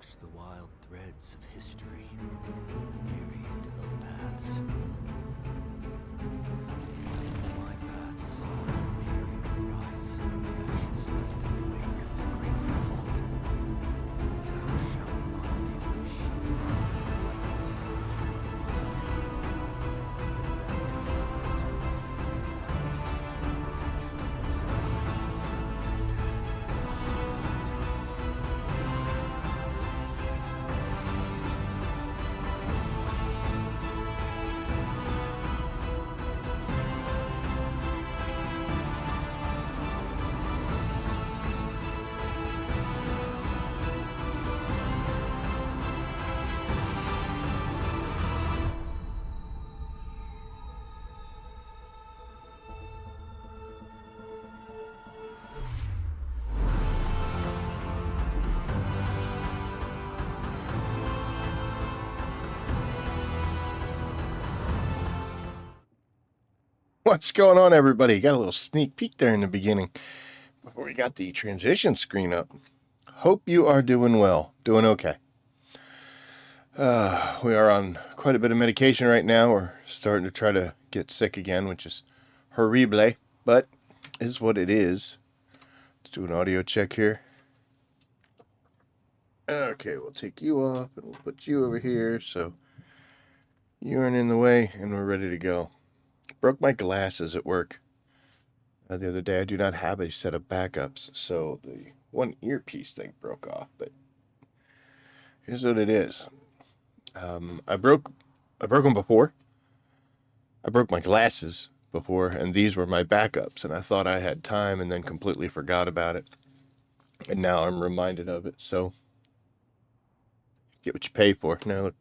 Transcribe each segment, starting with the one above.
watch the wild threads of history in the myriad of paths. My path saw an imperial rise from the ashes left in the wake of the great revolt. Thou shalt not make a machine like this What's going on, everybody? Got a little sneak peek there in the beginning before we got the transition screen up. Hope you are doing well, doing okay. We are on quite a bit of medication right now. We're starting to try to get sick again, which is horrible, but is what it is. Let's do an audio check here. Okay, we'll take you off and we'll put you over here so you aren't in the way and we're ready to go. Broke my glasses at work the other day. I do not have a set of backups, so the one earpiece thing broke off, but here's what it is. I broke them before. I broke my glasses before, and these were my backups, and I thought I had time and then completely forgot about it. And now I'm reminded of it, so get what you pay for. Now I look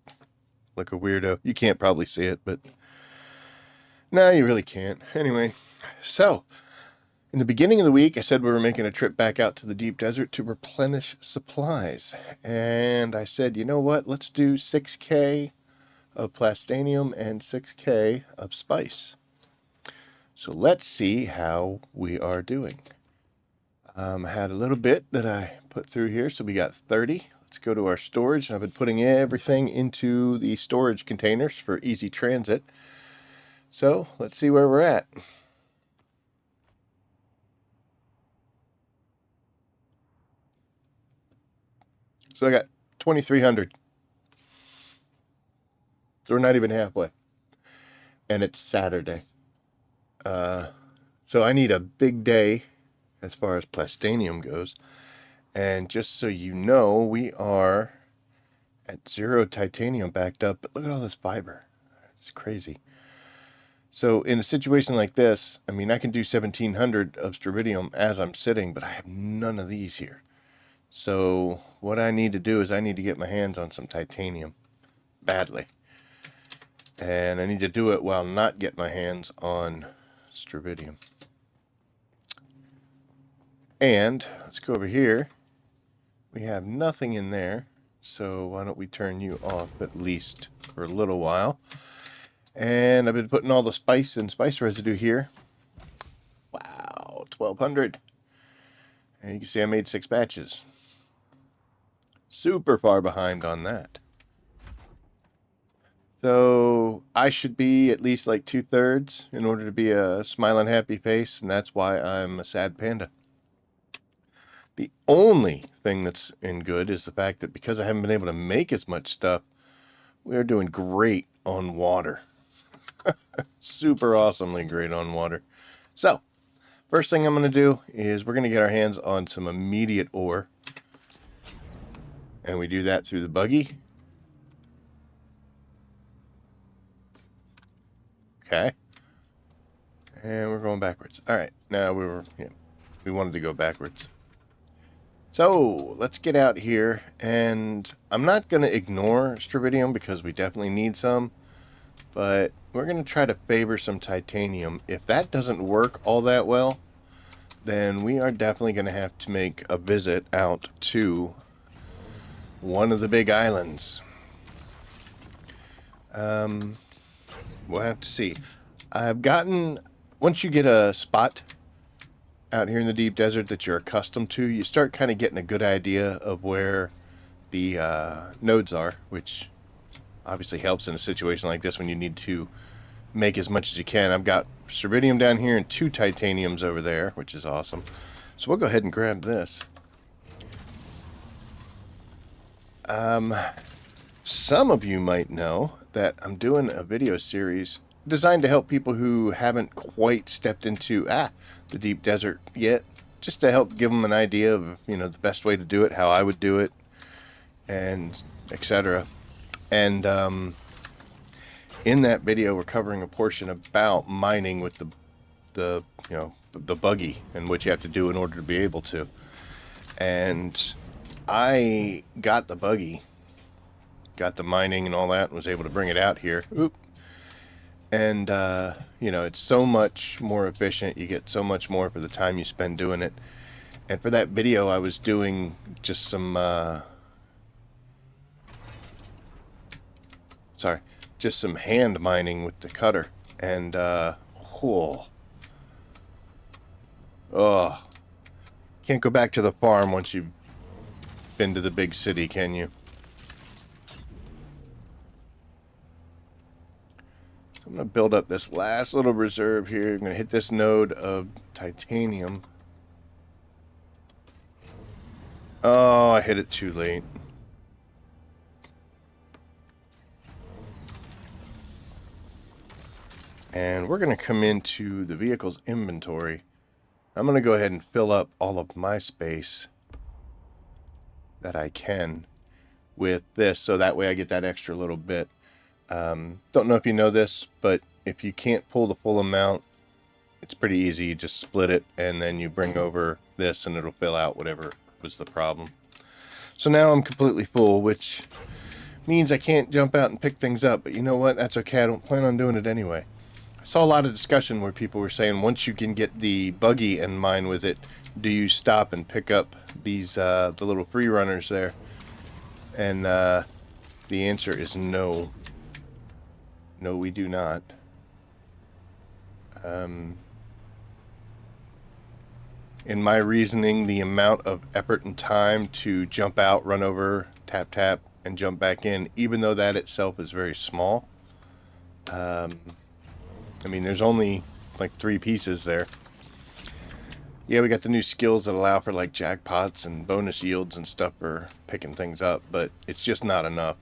like a weirdo. You can't probably see it, but no, you really can't. Anyway, so in the beginning of the week, I said we were making a trip back out to the deep desert to replenish supplies. And I said, you know what? Let's do 6K of plastanium and 6K of spice. So let's see how we are doing. I had a little bit that I put through here, so we got 30. Let's go to our storage. I've been putting everything into the storage containers for easy transit. So let's see where we're at. So I got 2,300. So we're not even halfway. And it's Saturday. So I need a big day as far as plastanium goes. And just so you know, we are at 0 titanium backed up. But look at all this fiber. It's crazy. So in a situation like this, I mean, I can do 1,700 of strontium as I'm sitting, but I have none of these here. So what I need to do is I need to get my hands on some titanium badly. And I need to do it while not get my hands on strontium. And let's go over here. We have nothing in there. So why don't we turn you off at least for a little while. And I've been putting all the spice and spice residue here. Wow, 1,200. And you can see I made 6 batches. Super far behind on that. So I should be at least like 2/3 in order to be a smiling happy face, and that's why I'm a sad panda. The only thing that's in good is the fact that because I haven't been able to make as much stuff, we are doing great on water. Super awesomely great on water. So, first thing I'm going to do is we're going to get our hands on some immediate ore. And we do that through the buggy. Okay. And we're going backwards. All right. Now we wanted to go backwards. So, let's get out here. And I'm not going to ignore strontium because we definitely need some. But we're going to try to favor some titanium. If that doesn't work all that well, then we are definitely going to have to make a visit out to one of the big islands. We'll have to see. Once you get a spot out here in the deep desert that you're accustomed to, you start kind of getting a good idea of where the nodes are, which obviously helps in a situation like this when you need to make as much as you can. I've got Ceridium down here and 2 titaniums over there, which is awesome. So we'll go ahead and grab this. Some of you might know that I'm doing a video series designed to help people who haven't quite stepped into the deep desert yet, just to help give them an idea of, you know, the best way to do it, how I would do it, and etc. And in that video, we're covering a portion about mining with the buggy and what you have to do in order to be able to. And I got the buggy, got the mining and all that, and was able to bring it out here. Oop. And, you know, it's so much more efficient. You get so much more for the time you spend doing it. And for that video, I was doing just some, just some hand mining with the cutter. And, can't go back to the farm once you've been to the big city, can you? So I'm going to build up this last little reserve here. I'm going to hit this node of titanium. Oh, I hit it too late. And we're going to come into the vehicle's inventory. I'm going to go ahead and fill up all of my space that I can with this, so that way I get that extra little bit. Don't know if you know this, but if you can't pull the full amount, it's pretty easy. You just split it, and then you bring over this, and it'll fill out whatever was the problem. So now I'm completely full, which means I can't jump out and pick things up. But you know what? That's okay. I don't plan on doing it anyway. I saw a lot of discussion where people were saying once you can get the buggy and mine with it, do you stop and pick up these the little free runners there? And the answer is no. No, we do not. In my reasoning, the amount of effort and time to jump out, run over, tap, tap, and jump back in, even though that itself is very small. I mean, there's only like 3 pieces there. Yeah, we got the new skills that allow for like jackpots and bonus yields and stuff for picking things up, but it's just not enough.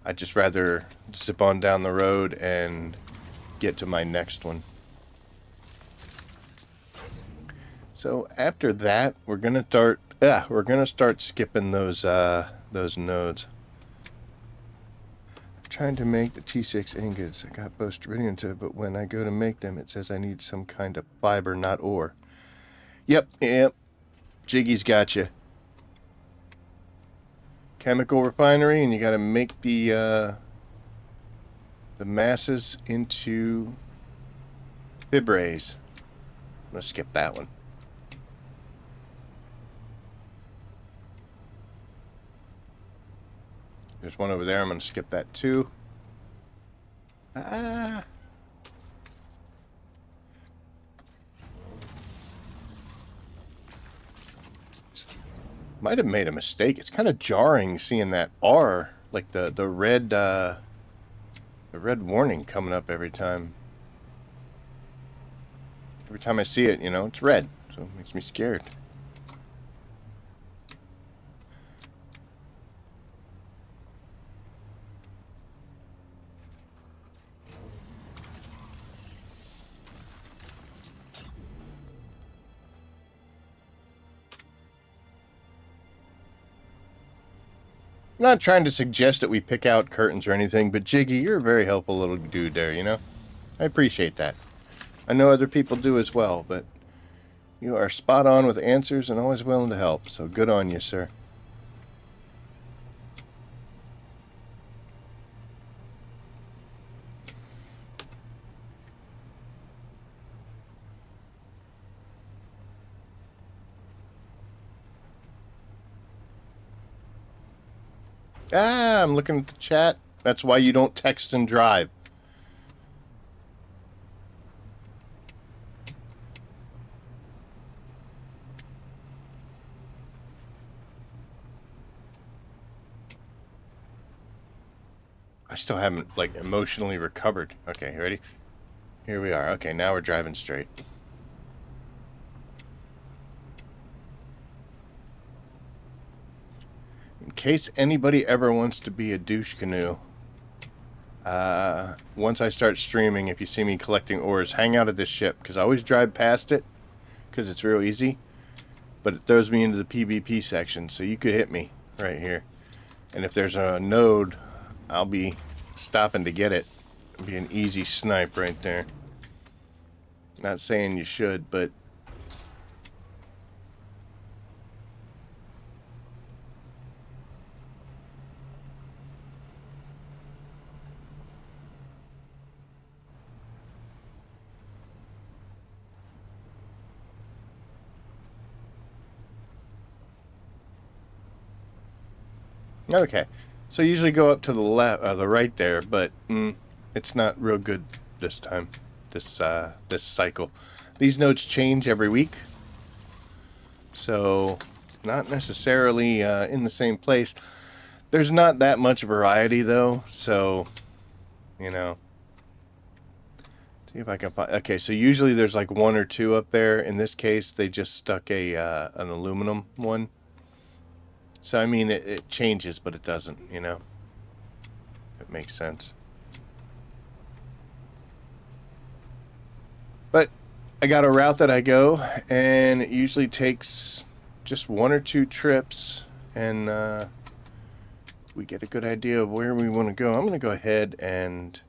I'd just rather zip on down the road and get to my next one. So after that, we're gonna start skipping those nodes. Trying to make the T6 ingots. I got both iridium to it, but when I go to make them, it says I need some kind of fiber, not ore. Yep. Jiggy's got you. Chemical refinery, and you got to make the masses into fibrase. I'm gonna skip that one. There's one over there. I'm going to skip that too. Might have made a mistake. It's kind of jarring seeing that R, like the red warning coming up every time. Every time I see it, you know, it's red, so it makes me scared. I'm not trying to suggest that we pick out curtains or anything, but Jiggy, you're a very helpful little dude there, you know? I appreciate that. I know other people do as well, but you are spot on with answers and always willing to help, so good on you, sir. I'm looking at the chat. That's why you don't text and drive. I still haven't, like, emotionally recovered. Okay, ready? Here we are. Okay, now we're driving straight. In case anybody ever wants to be a douche canoe, once I start streaming, if you see me collecting ores, hang out at this ship, because I always drive past it, because it's real easy, but it throws me into the PvP section, so you could hit me right here. And if there's a node, I'll be stopping to get it. It'll be an easy snipe right there. Not saying you should, but... Okay, so you usually go up to the left, the right there, but it's not real good this time, this cycle. These nodes change every week, so not necessarily in the same place. There's not that much variety though, so you know. See if I can find. Okay, so usually there's like one or two up there. In this case, they just stuck a an aluminum one. So, I mean, it changes, but it doesn't, you know? It makes sense. But I got a route that I go, and it usually takes just one or two trips, and we get a good idea of where we want to go. I'm going to go ahead and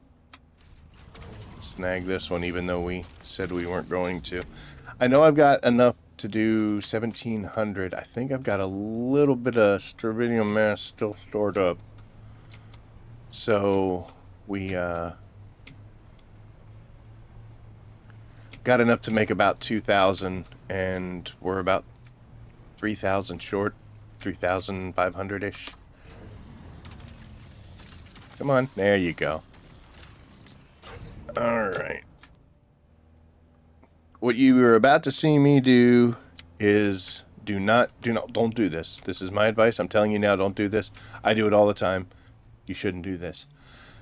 snag this one, even though we said we weren't going to. I know I've got enough to do 1700. I think I've got a little bit of strontium mass still stored up. So we got enough to make about 2,000, and we're about 3,000 short, 3,500-ish. Come on, there you go. All right. What you are about to see me do is don't do this. This is my advice. I'm telling you now, don't do this. I do it all the time. You shouldn't do this.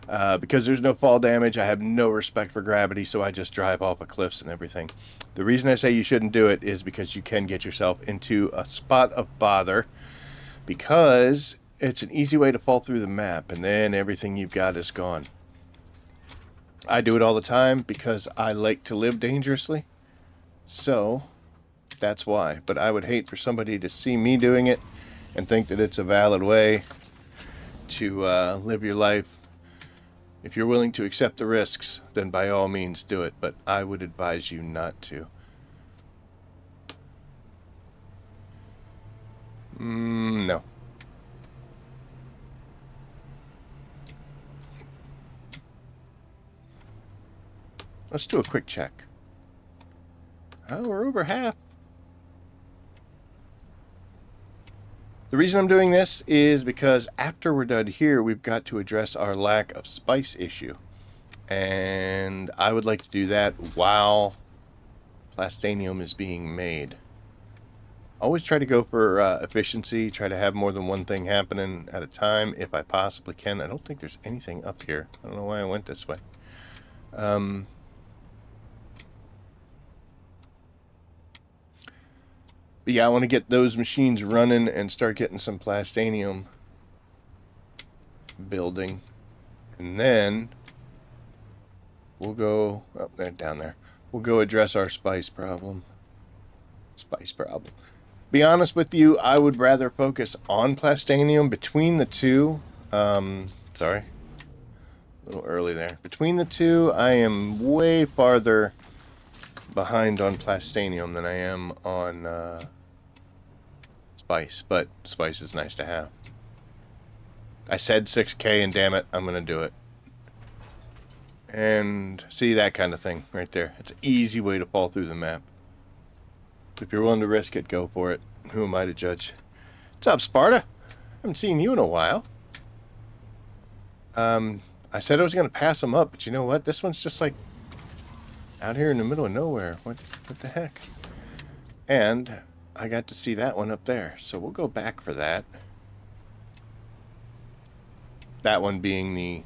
Because there's no fall damage, I have no respect for gravity, so I just drive off of cliffs and everything. The reason I say you shouldn't do it is because you can get yourself into a spot of bother, because it's an easy way to fall through the map, and then everything you've got is gone. I do it all the time because I like to live dangerously. So, that's why. But I would hate for somebody to see me doing it and think that it's a valid way to live your life. If you're willing to accept the risks, then by all means do it. But I would advise you not to. No. Let's do a quick check. Oh, we're over half. The reason I'm doing this is because after we're done here, we've got to address our lack of spice issue. And I would like to do that while plastanium is being made. Always try to go for efficiency, try to have more than one thing happening at a time if I possibly can. I don't think there's anything up here. I don't know why I went this way. But yeah, I want to get those machines running and start getting some plastanium building. And then we'll go up there, down there. We'll go address our spice problem. Be honest with you, I would rather focus on plastanium. Between the two, sorry, a little early there. Between the two, I am way farther behind on plastanium than I am on spice, but spice is nice to have. I said 6K, and damn it, I'm gonna do it. And see, that kind of thing right there. It's an easy way to fall through the map. If you're willing to risk it, go for it. Who am I to judge? What's up, Sparta? Haven't seen you in a while. I said I was gonna pass them up, but you know what? This one's just like out here in the middle of nowhere. What the heck? And I got to see that one up there, so we'll go back for that. That one being the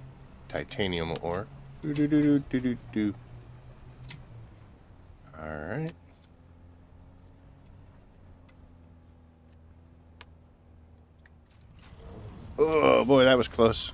titanium ore. Do do do do do do do. All right. Oh boy, that was close.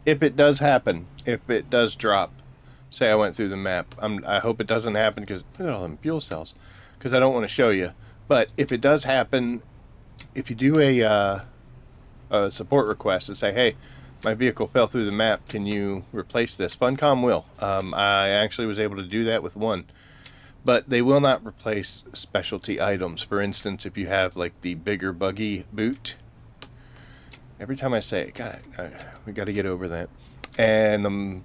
If it does happen, if it does drop, say I went through the map, I hope it doesn't happen because look at all them fuel cells. Because I don't want to show you. But if it does happen, if you do a support request and say, hey, my vehicle fell through the map, can you replace this? Funcom will. I actually was able to do that with one. But they will not replace specialty items. For instance, if you have like the bigger buggy boot, every time I say it, God, we got to get over that. And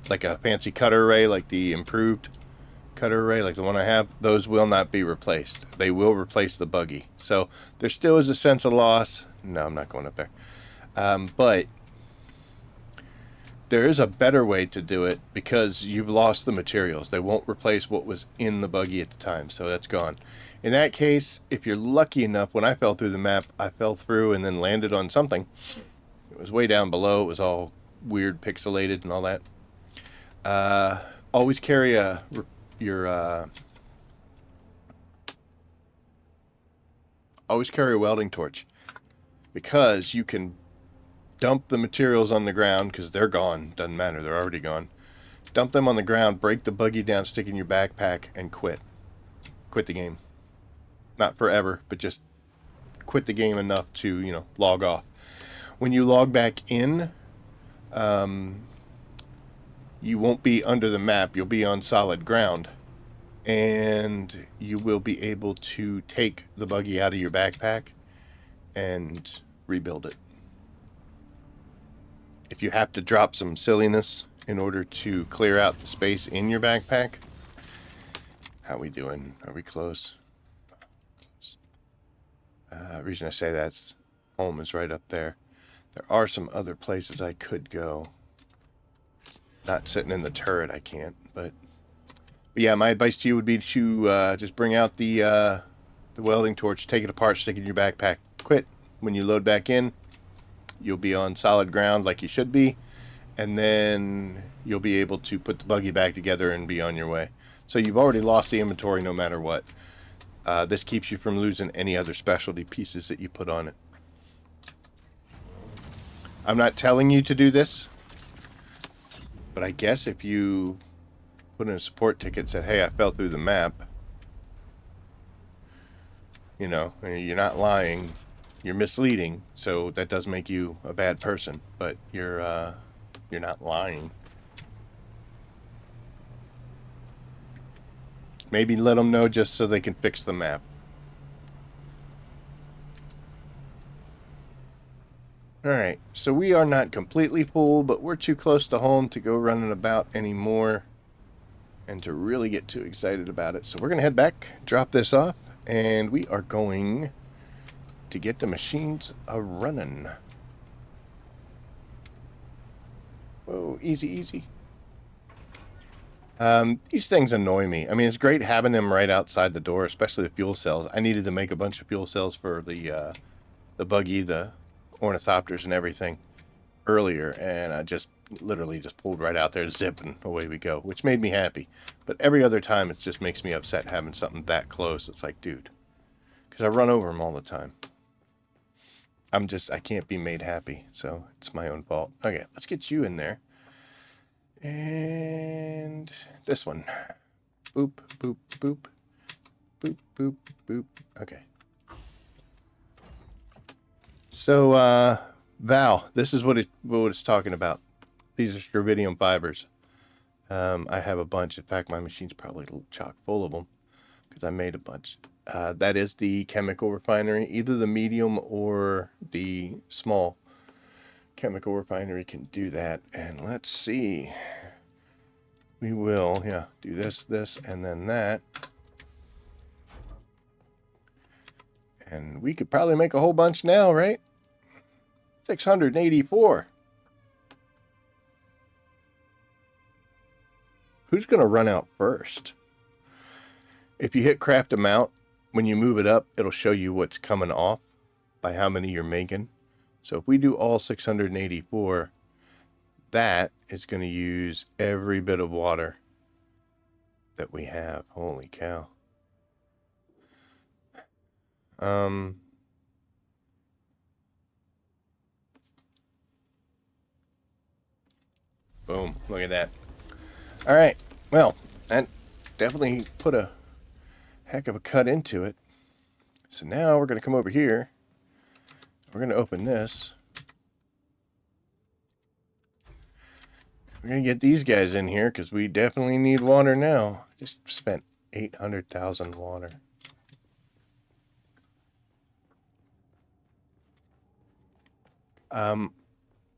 like a fancy cutter array, like the improved cutter array, like the one I have, those will not be replaced. They will replace the buggy. So there still is a sense of loss. No, I'm not going up there. But there is a better way to do it because you've lost the materials. They won't replace what was in the buggy at the time, so that's gone. In that case, if you're lucky enough, when I fell through the map, I fell through and then landed on something. It was way down below. It was all weird, pixelated, and all that. Always carry always carry a welding torch because you can dump the materials on the ground because they're gone. Doesn't matter. They're already gone. Dump them on the ground, break the buggy down, stick it in your backpack, and quit. Quit the game. Not forever, but just quit the game enough to, log off. When you log back in, you won't be under the map. You'll be on solid ground. And you will be able to take the buggy out of your backpack and rebuild it. If you have to drop some silliness in order to clear out the space in your backpack. How we doing? Are we close? Reason I say that's home is right up there. There are some other places I could go. Not sitting in the turret, I can't. But yeah, my advice to you would be to just bring out the welding torch, take it apart, stick it in your backpack, quit. When you load back in, you'll be on solid ground like you should be, and then you'll be able to put the buggy back together and be on your way. So you've already lost the inventory no matter what. This keeps you from losing any other specialty pieces that you put on it. I'm not telling you to do this, but I guess if you put in a support ticket, said, hey, I fell through the map, you're not lying. You're misleading, so that does make you a bad person, but you're not lying. Maybe let them know just so they can fix the map. Alright, so we are not completely full, but we're too close to home to go running about anymore and to really get too excited about it. So we're going to head back, drop this off, and we are going to get the machines a-running. Whoa, easy, easy. These things annoy me. I mean, it's great having them right outside the door, especially the fuel cells. I needed to make a bunch of fuel cells for the buggy, the ornithopters and everything earlier, and I just literally just pulled right out there, zip, and away we go, which made me happy. But every other time, it just makes me upset having something that close. It's like, dude, because I run over them all the time. I can't be made happy, so it's my own fault. Okay, let's get you in there. And this one. Boop, boop, boop. Boop, boop, boop. Okay. So, Val, this is what it's talking about. These are strontium fibers. I have a bunch. In fact, my machine's probably chock full of them because I made a bunch. That is the chemical refinery. Either the medium or the small chemical refinery can do that. And let's see. We will, do this, and then that. And we could probably make a whole bunch now, right? 684. who's going to run out first? If you hit craft amount, when you move it up, it'll show you what's coming off by how many you're making. So if we do all 684, that is going to use every bit of water that we have. Holy cow. Boom. Look at that. All right. Well, that definitely put a heck of a cut into it. So now we're going to come over here. We're going to open this. We're going to get these guys in here because we definitely need water now. Just spent 800,000 water.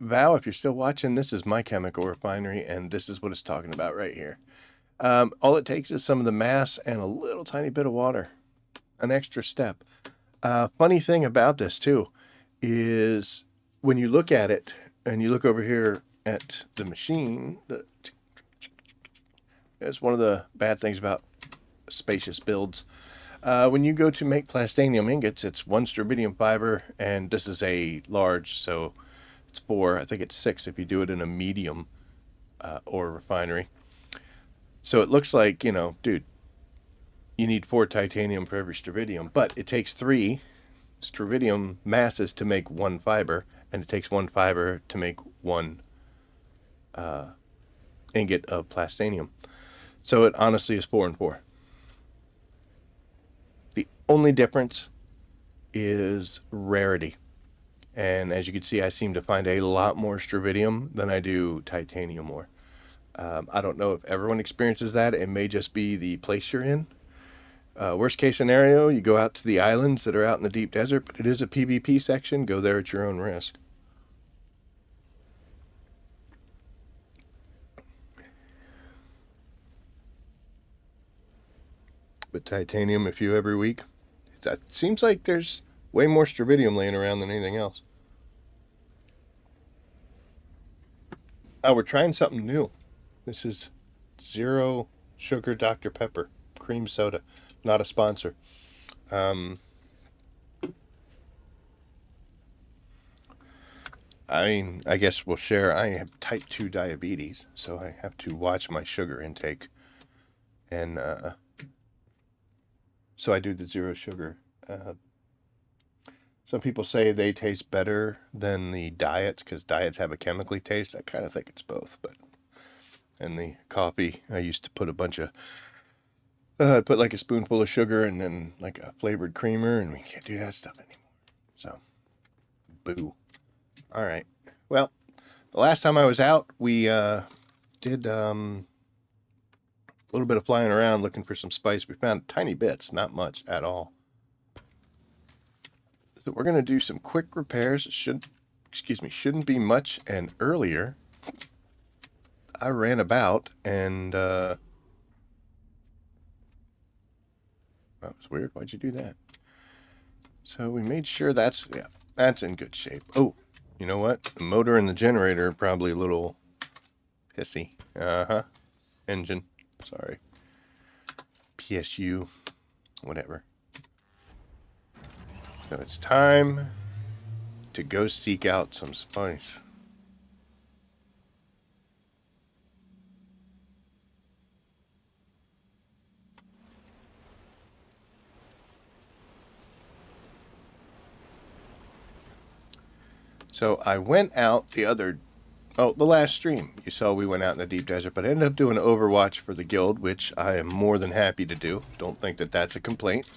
Val, if you're still watching, this is my chemical refinery, and this is what it's talking about right here. All it takes is some of the mass and a little tiny bit of water. An extra step. Funny thing about this, too, is when you look at it, and you look over here at the machine, it's one of the bad things about spacious builds. When you go to make plastanium ingots, it's 1 strontium fiber, and this is a large, so it's 4. I think it's 6 if you do it in a medium ore refinery. So it looks like, you know, dude, you need 4 titanium for every strontium, but it takes 3 strontium masses to make 1 fiber, and it takes 1 fiber to make 1 ingot of plastanium. So it honestly is 4 and 4. The only difference is rarity. And as you can see, I seem to find a lot more strontium than I do titanium ore. I don't know if everyone experiences that. It may just be the place you're in. Worst case scenario, you go out to the islands that are out in the deep desert, but it is a PvP section. Go there at your own risk. But titanium a few every week. That seems like there's way more strontium laying around than anything else. Oh, we're trying something new. This is 0 sugar Dr. Pepper cream soda. Not a sponsor. I mean, I guess we'll share. I have type 2 diabetes, so I have to watch my sugar intake. And so I do the 0 sugar. Some people say they taste better than the diets because diets have a chemically taste. I kind of think it's both, but and the coffee, I used to put a bunch of I'd put like a spoonful of sugar and then like a flavored creamer, and we can't do that stuff anymore. So, boo. All right. Well, the last time I was out, we did a little bit of flying around looking for some spice. We found tiny bits, not much at all. So we're going to do some quick repairs. It shouldn't be much. And earlier, I ran about and that was weird. Why'd you do that? So we made sure that's in good shape. Oh, you know what? The motor and the generator are probably a little pissy. Engine. Sorry. PSU. Whatever. So it's time to go seek out some spice. So I went out the last stream. You saw we went out in the deep desert, but I ended up doing Overwatch for the guild, which I am more than happy to do. Don't think that that's a complaint.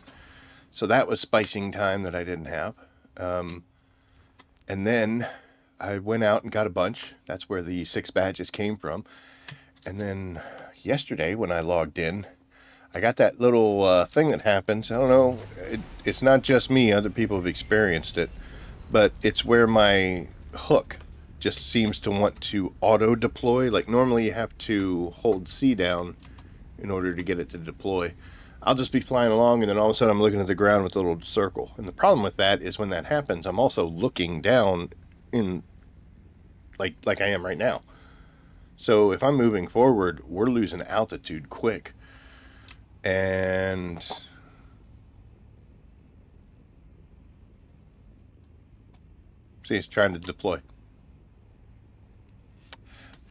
So that was spicing time that I didn't have. And then I went out and got a bunch. That's where the 6 badges came from. And then yesterday when I logged in, I got that little thing that happens. I don't know. It's not just me. Other people have experienced it. But it's where my hook just seems to want to auto deploy. Like normally you have to hold C down in order to get it to deploy. I'll just be flying along and then all of a sudden I'm looking at the ground with a little circle. And the problem with that is when that happens, I'm also looking down in like I am right now. So if I'm moving forward, we're losing altitude quick. And see, it's trying to deploy.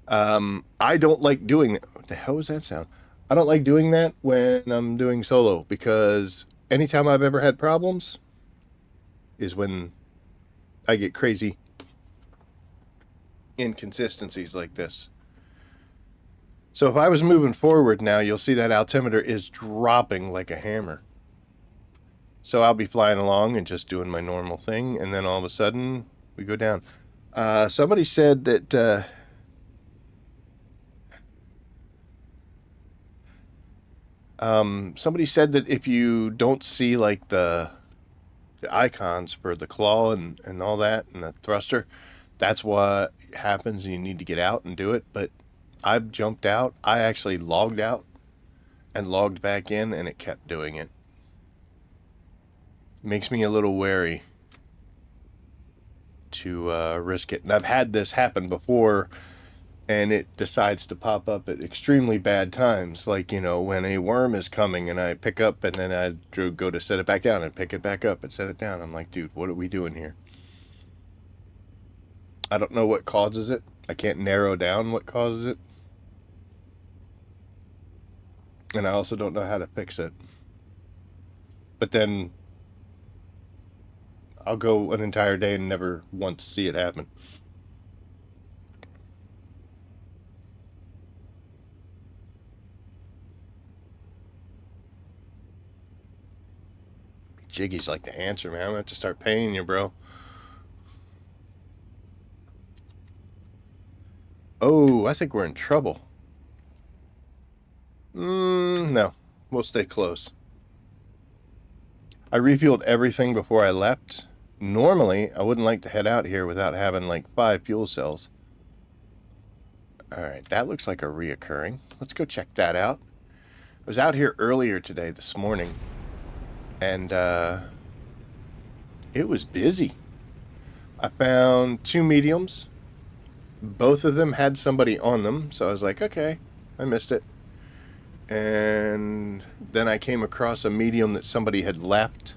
I don't like doing that. What the hell was that sound? I don't like doing that when I'm doing solo, because anytime I've ever had problems is when I get crazy inconsistencies like this. So if I was moving forward now, you'll see that altimeter is dropping like a hammer. So I'll be flying along and just doing my normal thing, and then all of a sudden we go down. Somebody said that if you don't see like the icons for the claw and all that and the thruster, that's what happens. You need to get out and do it. But I've jumped out. I actually logged out and logged back in, and it kept doing it. Makes me a little wary to risk it. And I've had this happen before, and it decides to pop up at extremely bad times. Like, you know, when a worm is coming and I pick up and then I go to set it back down and pick it back up and set it down. I'm like, dude, what are we doing here? I don't know what causes it. I can't narrow down what causes it. And I also don't know how to fix it. But then I'll go an entire day and never once see it happen. Jiggy's like the answer, man. I'm gonna have to start paying you, bro. Oh, I think we're in trouble. No. We'll stay close. I refueled everything before I left. Normally, I wouldn't like to head out here without having like 5 fuel cells. Alright, that looks like a reoccurring. Let's go check that out. I was out here earlier today, this morning, and it was busy. I found 2 mediums. Both of them had somebody on them, so I was like, okay, I missed it. And then I came across a medium that somebody had left,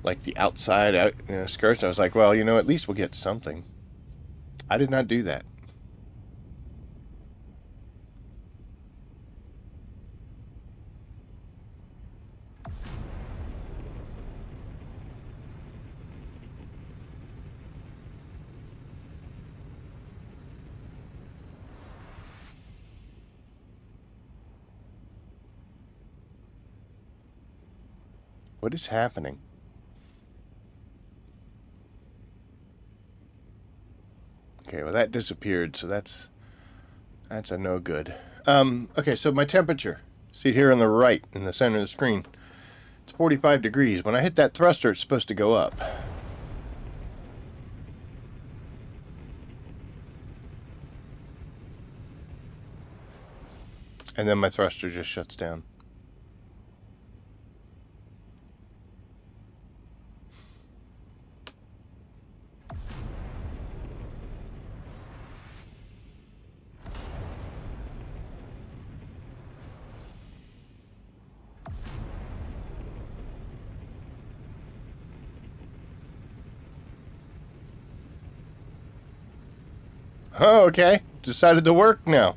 like the outside skirts. I was like, well, you know, at least we'll get something. I did not do that. What is happening? Okay, well that disappeared, so that's a no good. Okay, so my temperature. See here on the right, in the center of the screen. It's 45 degrees. When I hit that thruster, it's supposed to go up. And then my thruster just shuts down. Oh, okay. Decided to work now.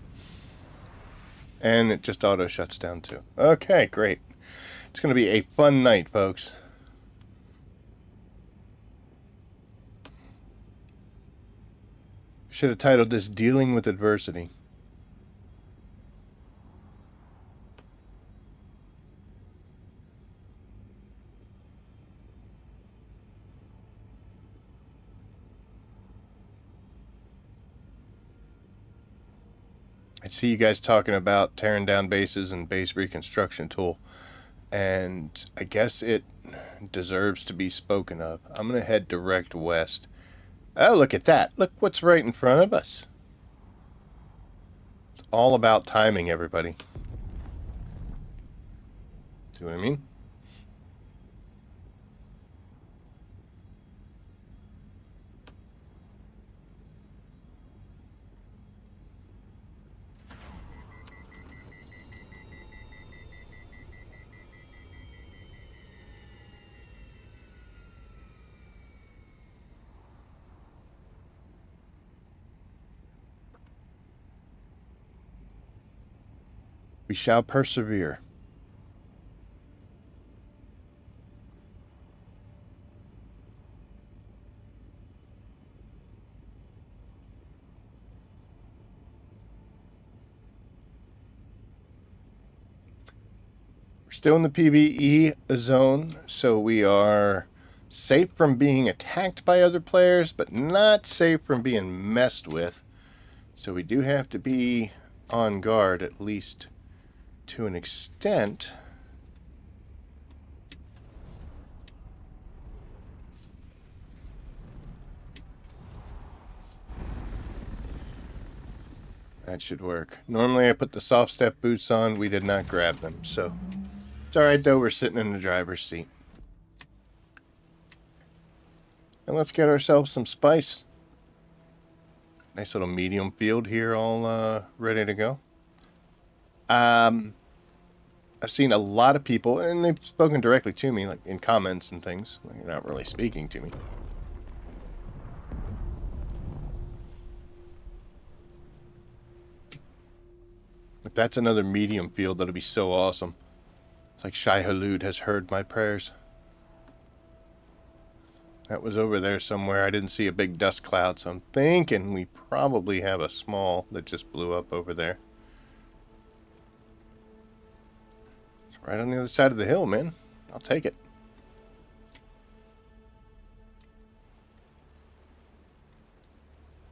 And it just auto shuts down too. Okay, great. It's going to be a fun night, folks. Should have titled this Dealing with Adversity. I see you guys talking about tearing down bases and base reconstruction tool, and I guess it deserves to be spoken of. I'm going to head direct west. Oh, look at that. Look what's right in front of us. It's all about timing, everybody. See what I mean? We shall persevere. We're still in the PvE zone, so we are safe from being attacked by other players, but not safe from being messed with. So we do have to be on guard, at least to an extent. That should work. Normally I put the soft step boots on. We did not grab them, so it's alright though. We're sitting in the driver's seat. And let's get ourselves some spice. Nice little medium field here, all ready to go. I've seen a lot of people, and they've spoken directly to me, like in comments and things. They're not really speaking to me. If that's another medium field, that'll be so awesome. It's like Shai Hulud has heard my prayers. That was over there somewhere. I didn't see a big dust cloud, so I'm thinking we probably have a small that just blew up over there. It's right on the other side of the hill, man. I'll take it.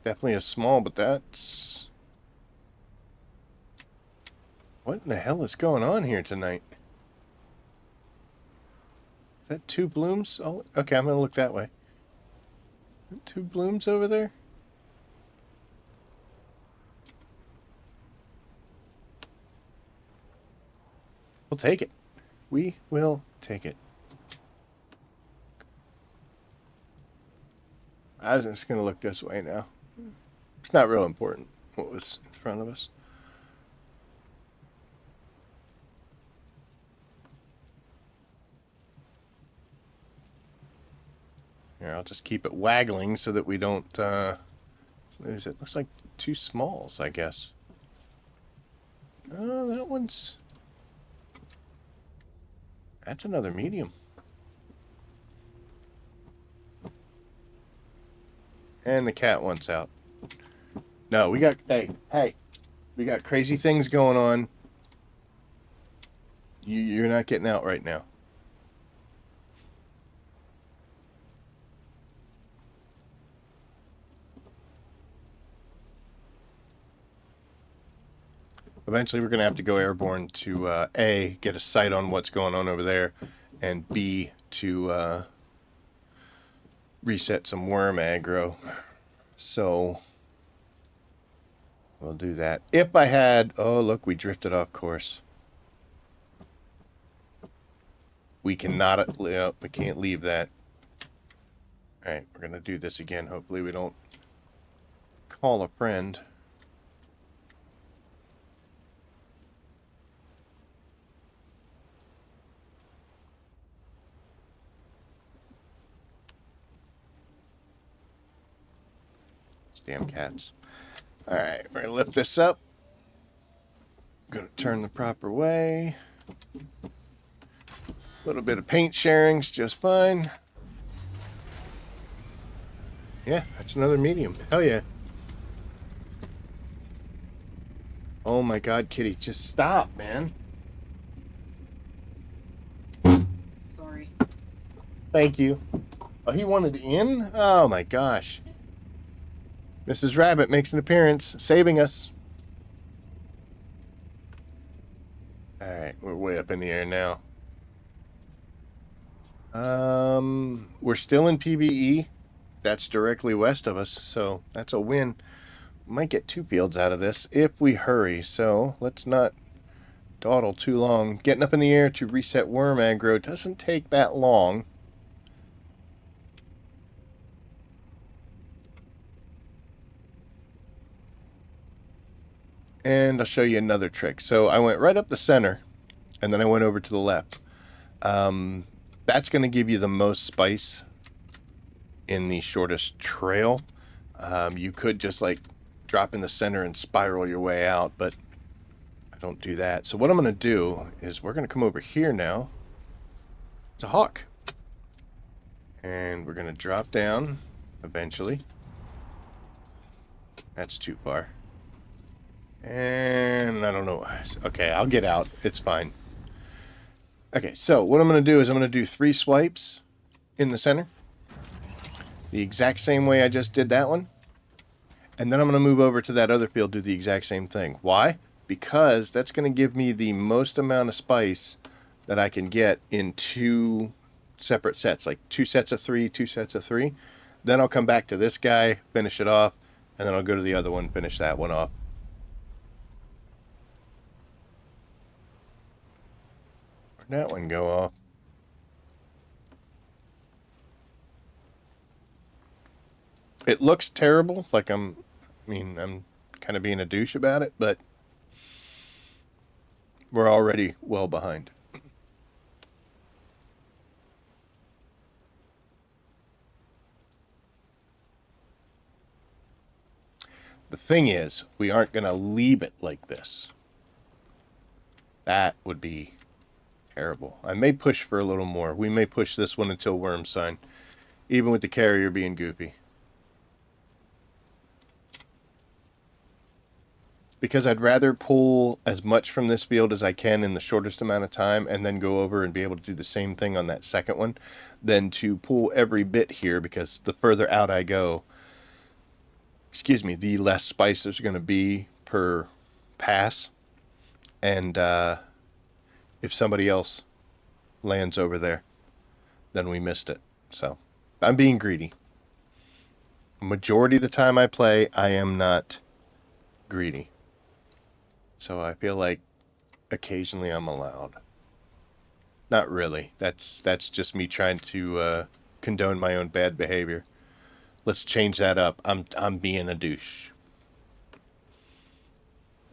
Definitely a small, but that's... What in the hell is going on here tonight? Is that two blooms? Oh, okay, I'm gonna look that way. Two blooms over there? We'll take it. We will take it. I was just gonna look this way now. It's not real important what was in front of us. Here, I'll just keep it waggling so that we don't lose it. Looks like two smalls, I guess. Oh, that one's... That's another medium. And the cat wants out. No, we got... Hey. We got crazy things going on. You're not getting out right now. Eventually, we're going to have to go airborne to, A, get a sight on what's going on over there, and B, to reset some worm aggro. So, we'll do that. If I had... Oh, look, we drifted off course. We cannot... we can't leave that. Alright, we're going to do this again. Hopefully we don't call a friend. Damn cats. Alright, we're going to lift this up. Going to turn the proper way. A little bit of paint sharing's just fine. Yeah, that's another medium. Hell yeah. Oh my god, Kitty, just stop, man. Sorry. Thank you. Oh, he wanted in? Oh my gosh. Mrs. Rabbit makes an appearance, saving us. Alright, we're way up in the air now. We're still in PvE. That's directly west of us, so that's a win. We might get 2 fields out of this if we hurry, so let's not dawdle too long. Getting up in the air to reset worm aggro doesn't take that long. And I'll show you another trick. So I went right up the center, and then I went over to the left. That's going to give you the most spice in the shortest trail. You could just like drop in the center and spiral your way out, but I don't do that. So what I'm going to do is we're going to come over here now to Hawk. And we're going to drop down eventually. That's too far. And I don't know. Okay, I'll get out. It's fine. Okay, so what I'm going to do is I'm going to do 3 swipes in the center. The exact same way I just did that one. And then I'm going to move over to that other field, do the exact same thing. Why? Because that's going to give me the most amount of spice that I can get in 2 separate sets. Like 2 sets of 3, 2 sets of 3. Then I'll come back to this guy, finish it off. And then I'll go to the other one, finish that one off. Where'd that one go off? It looks terrible, like I'm kind of being a douche about it, but we're already well behind. The thing is, we aren't going to leave it like this. That would be terrible. I may push for a little more. We may push this one until worms sign, even with the carrier being goofy. Because I'd rather pull as much from this field as I can in the shortest amount of time and then go over and be able to do the same thing on that second one than to pull every bit here, because the further out I go, the less spice there's going to be per pass. And if somebody else lands over there, then we missed it. So I'm being greedy. Majority of the time I play, I am not greedy. So I feel like occasionally I'm allowed. Not really. That's just me trying to condone my own bad behavior. Let's change that up. I'm being a douche.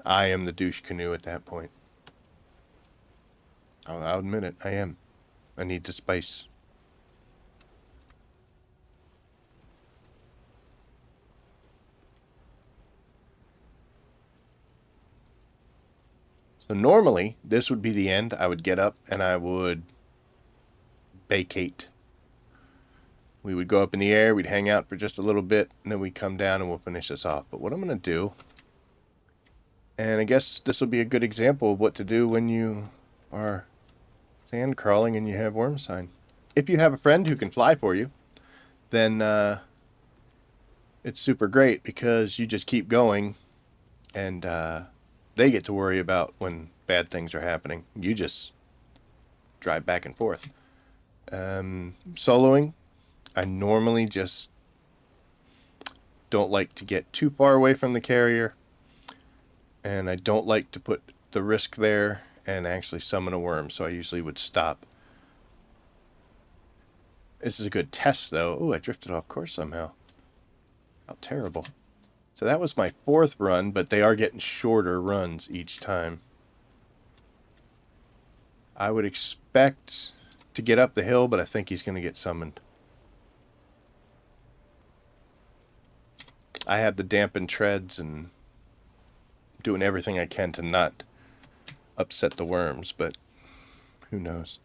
I am the douche canoe at that point. I'll admit it. I am. I need to spice. So normally, this would be the end. I would get up and I would vacate. We would go up in the air, we'd hang out for just a little bit, and then we'd come down and we'll finish this off. But what I'm going to do, and I guess this will be a good example of what to do when you are sand crawling and you have worm sign. If you have a friend who can fly for you, then it's super great, because you just keep going and they get to worry about when bad things are happening. You just drive back and forth. Soloing, I normally just don't like to get too far away from the carrier, and I don't like to put the risk there and actually summon a worm, so I usually would stop. This is a good test, though. Oh, I drifted off course somehow. How terrible. So that was my 4th run, but they are getting shorter runs each time. I would expect to get up the hill, but I think he's going to get summoned. I have the dampened treads and doing everything I can to not upset the worms, but who knows.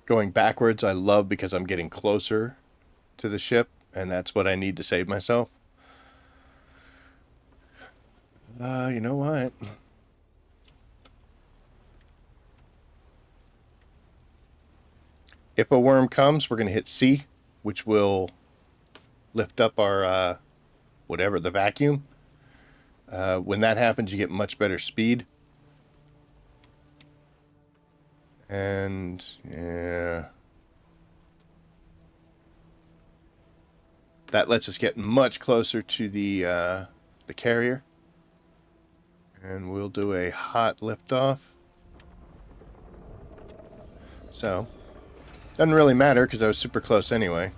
Going backwards I love, because I'm getting closer to the ship, and that's what I need to save myself. You know what? If a worm comes, we're going to hit C, which will lift up our, whatever, the vacuum. When that happens, you get much better speed. And, yeah. That lets us get much closer to the carrier. And we'll do a hot liftoff. So, doesn't really matter because I was super close anyway.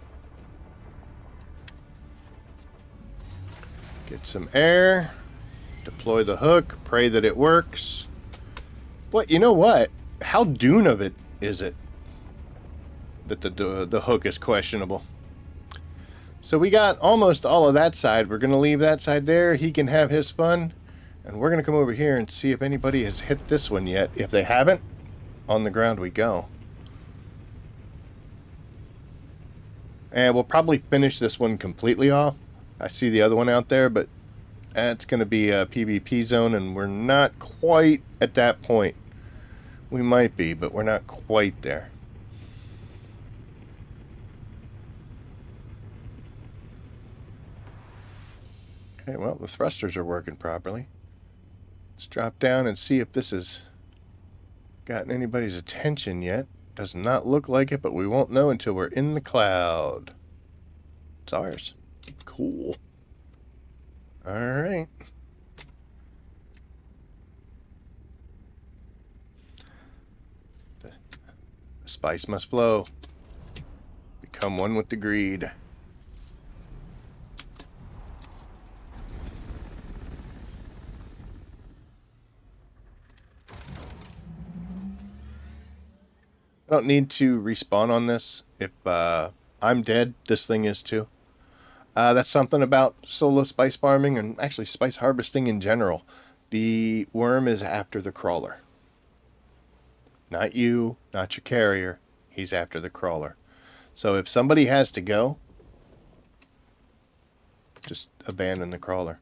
Get some air. Deploy the hook. Pray that it works. What? You know what? How Dune of it is it that the hook is questionable? So we got almost all of that side. We're going to leave that side there. He can have his fun. And we're going to come over here and see if anybody has hit this one yet. If they haven't, on the ground we go. And we'll probably finish this one completely off. I see the other one out there, but that's going to be a PvP zone, and we're not quite at that point. We might be, but we're not quite there. Okay, well, the thrusters are working properly. Let's drop down and see if this has gotten anybody's attention yet. Does not look like it, but we won't know until we're in the cloud. It's ours. Cool. All right. The spice must flow. Become one with the greed. I don't need to respawn on this. If I'm dead, this thing is too. That's something about solo spice farming and actually spice harvesting in general. The worm is after the crawler. Not you, not your carrier. He's after the crawler. So if somebody has to go, just abandon the crawler.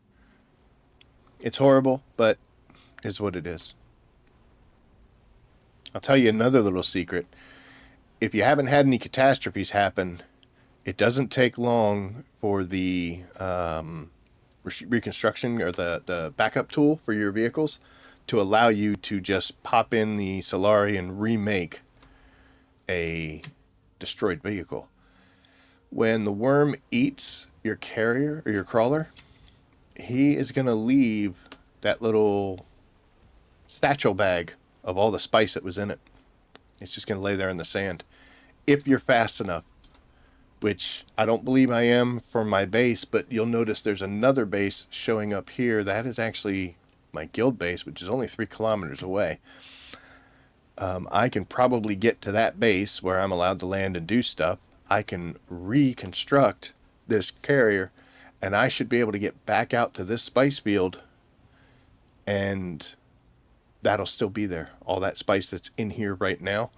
It's horrible, but is what it is. I'll tell you another little secret. If you haven't had any catastrophes happen, it doesn't take long for the reconstruction or the backup tool for your vehicles to allow you to just pop in the Solari and remake a destroyed vehicle. When the worm eats your carrier or your crawler, he is going to leave that little satchel bag of all the spice that was in it. It's just going to lay there in the sand. If you're fast enough, which I don't believe I am for my base, but you'll notice there's another base showing up here. That is actually my guild base, which is only 3 kilometers away. I can probably get to that base where I'm allowed to land and do stuff. I can reconstruct this carrier, and I should be able to get back out to this spice field, and that'll still be there. All that spice that's in here right now.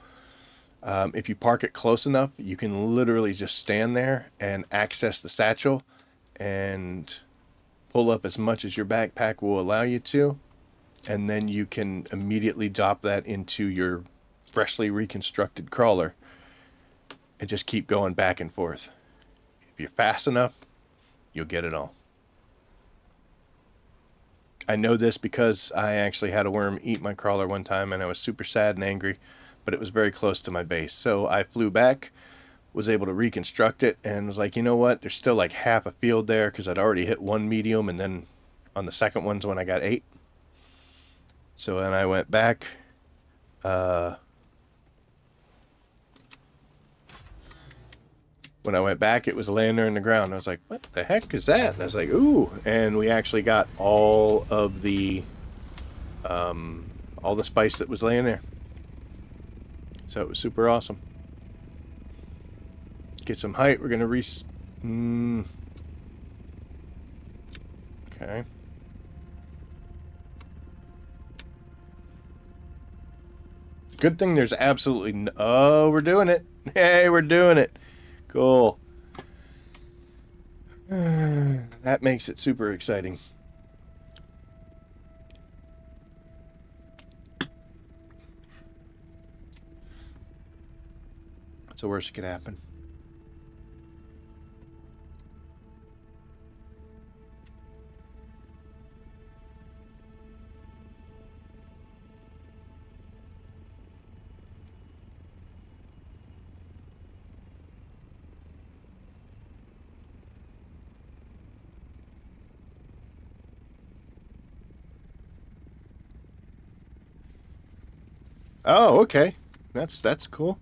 If you park it close enough, you can literally just stand there and access the satchel and pull up as much as your backpack will allow you to. And then you can immediately drop that into your freshly reconstructed crawler and just keep going back and forth. If you're fast enough, you'll get it all. I know this because I actually had a worm eat my crawler one time, and I was super sad and angry, but it was very close to my base. So I flew back, was able to reconstruct it, and was like, you know what? There's still like half a field there because I'd already hit one medium, and then on the second one's when I got 8. So then I went back. When I went back, it was laying there in the ground. I was like, what the heck is that? And I was like, ooh. And we actually got all of the spice that was laying there. So it was super awesome. Get some height. We're going to okay. Good thing there's absolutely oh, we're doing it. Hey, we're doing it. Cool. That makes it super exciting. What's the worst that could happen? Oh, okay. That's cool.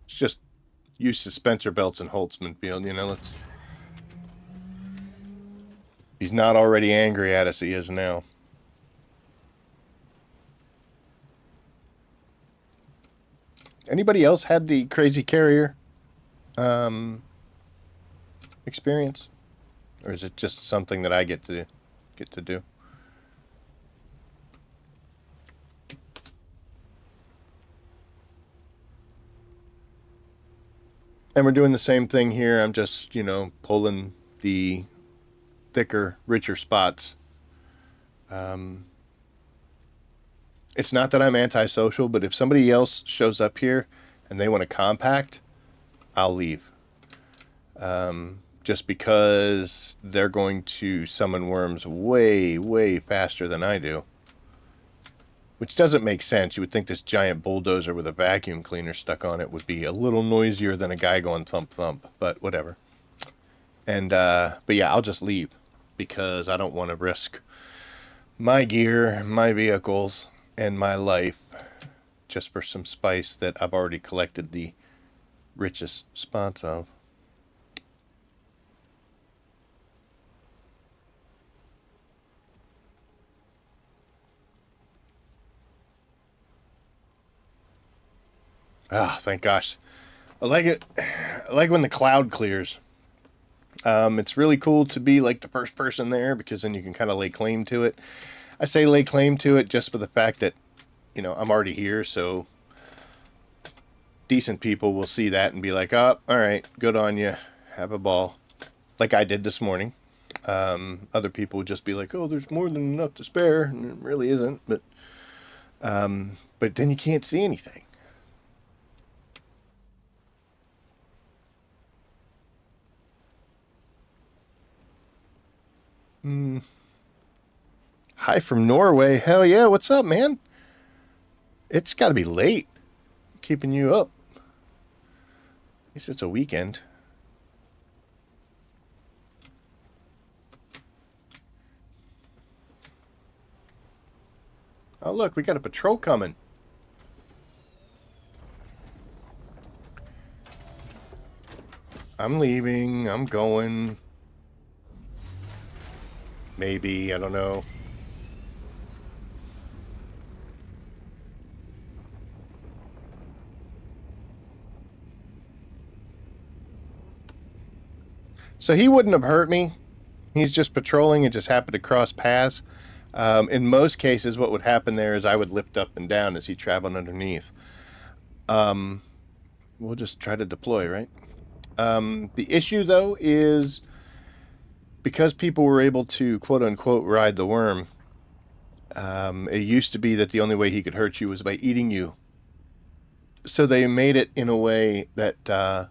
It's just use suspensor belts in Holtzman Field, you know, let's be he's not already angry at us, he is now. Anybody else had the crazy carrier experience? Or is it just something that I get to do? And we're doing the same thing here. I'm just, pulling the thicker, richer spots. It's not that I'm antisocial, but if somebody else shows up here and they want to compact, I'll leave. Just because they're going to summon worms way, way faster than I do. Which doesn't make sense. You would think this giant bulldozer with a vacuum cleaner stuck on it would be a little noisier than a guy going thump thump, but whatever. And, but yeah, I'll just leave because I don't want to risk my gear, my vehicles, and my life just for some spice that I've already collected the richest spots of. Ah, thank gosh. I like it. I like when the cloud clears. It's really cool to be like the first person there because then you can kind of lay claim to it. I say lay claim to it just for the fact that, I'm already here, so decent people will see that and be like, oh, all right, good on you. Have a ball. Like I did this morning. Other people would just be like, oh, there's more than enough to spare. And it really isn't. But then you can't see anything. Hi from Norway. Hell yeah, what's up, man? It's got to be late. Keeping you up. At least it's a weekend. Oh, look, we got a patrol coming. I'm leaving. I'm going. Maybe, I don't know. So he wouldn't have hurt me. He's just patrolling and just happened to cross paths. In most cases, what would happen there is I would lift up and down as he traveled underneath. We'll just try to deploy, right? The issue, though, is because people were able to, quote-unquote, ride the worm, it used to be that the only way he could hurt you was by eating you. So they made it in a way that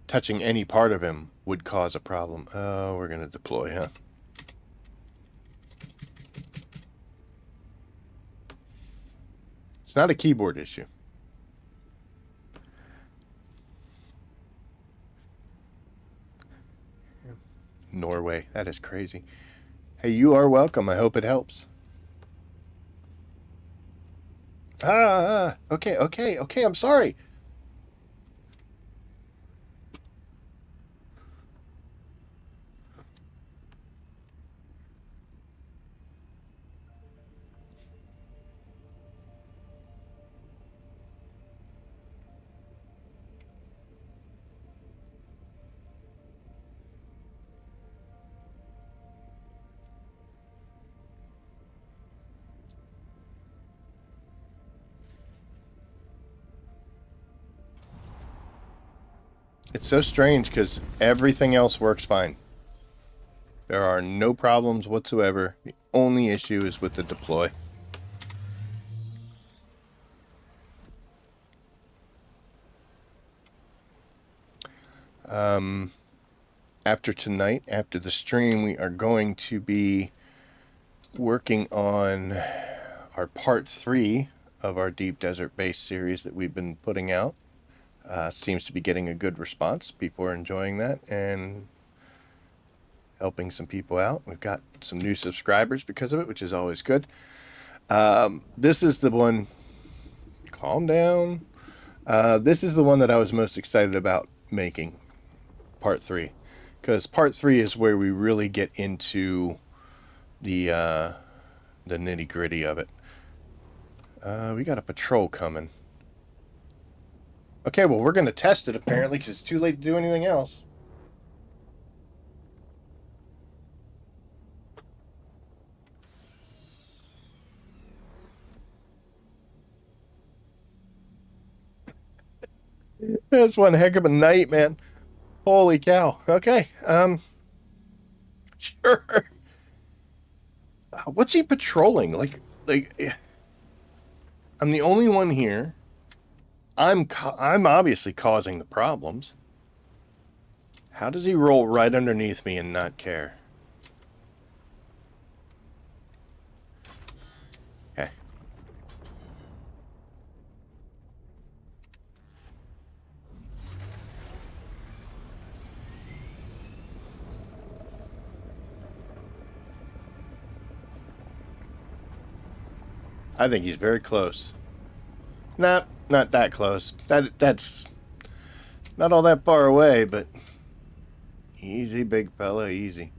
touching any part of him would cause a problem. Oh, we're going to deploy, huh? It's not a keyboard issue. Norway, that is crazy. Hey, you are welcome. I hope it helps. Okay, I'm sorry. It's so strange because everything else works fine. There are no problems whatsoever. The only issue is with the deploy. After tonight, after the stream, we are going to be working on our part 3 of our Deep Desert Base series that we've been putting out. Seems to be getting a good response. People are enjoying that and helping some people out. We've got some new subscribers because of it, which is always good. This is the one. Calm down. This is the one that I was most excited about making, part 3. because part 3 is where we really get into the nitty gritty of it. We got a patrol coming. Okay, well, we're going to test it apparently because it's too late to do anything else. That's one heck of a night, man. Holy cow. Okay, sure. What's he patrolling? I'm the only one here. I'm obviously causing the problems. How does he roll right underneath me and not care? Okay. I think he's very close. Nah, not that close. That's not all that far away, but easy, big fella, easy.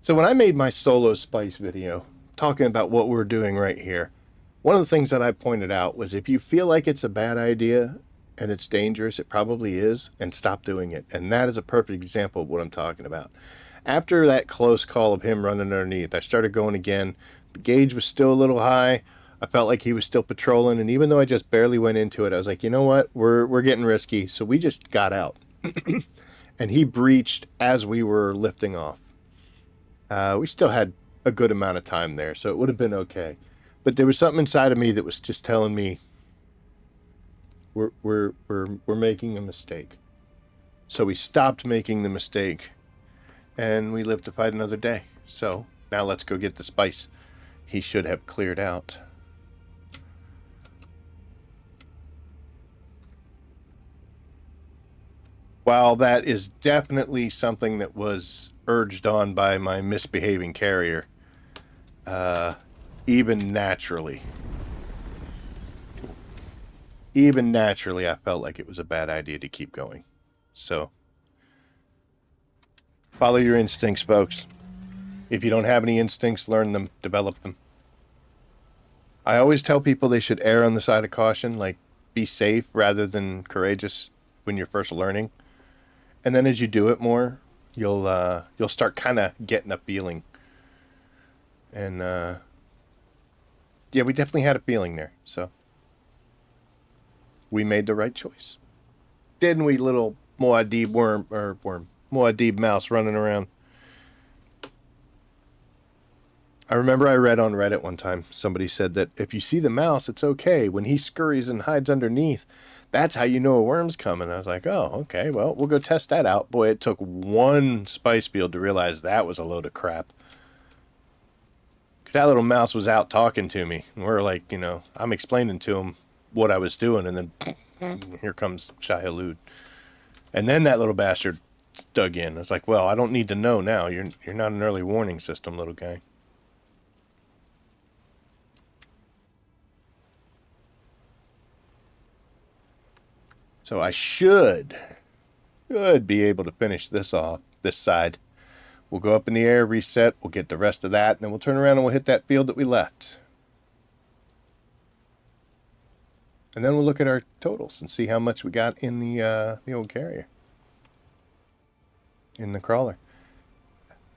So when I made my solo Spice video, talking about what we're doing right here, one of the things that I pointed out was if you feel like it's a bad idea and it's dangerous, it probably is, and stop doing it. And that is a perfect example of what I'm talking about. After that close call of him running underneath, I started going again. The gauge was still a little high. I felt like he was still patrolling, and even though I just barely went into it, I was like, you know what? We're getting risky. So we just got out. And he breached as we were lifting off. We still had a good amount of time there, so it would have been okay. But there was something inside of me that was just telling me we're making a mistake. So we stopped making the mistake, and we lived to fight another day. So now let's go get the spice he should have cleared out. While that is definitely something that was urged on by my misbehaving carrier, even naturally, I felt like it was a bad idea to keep going. So, follow your instincts, folks. If you don't have any instincts, learn them, develop them. I always tell people they should err on the side of caution, like be safe rather than courageous when you're first learning. And then as you do it more, you'll start kind of getting a feeling. And yeah, we definitely had a feeling there. So we made the right choice. Didn't we, little Muad'Dib Muad'Dib mouse running around? I remember I read on Reddit one time, somebody said that if you see the mouse, it's okay. When he scurries and hides underneath, that's how you know a worm's coming. I was like, oh, okay, well, we'll go test that out. Boy, it took one spice field to realize that was a load of crap. Because that little mouse was out talking to me. And we're like, I'm explaining to him what I was doing, and then here comes Shai Hulud. And then that little bastard dug in. I was like, well, I don't need to know now. You're not an early warning system, little guy. So I should be able to finish this off, this side. We'll go up in the air, reset, we'll get the rest of that, and then we'll turn around and we'll hit that field that we left. And then we'll look at our totals and see how much we got in the old carrier. In the crawler.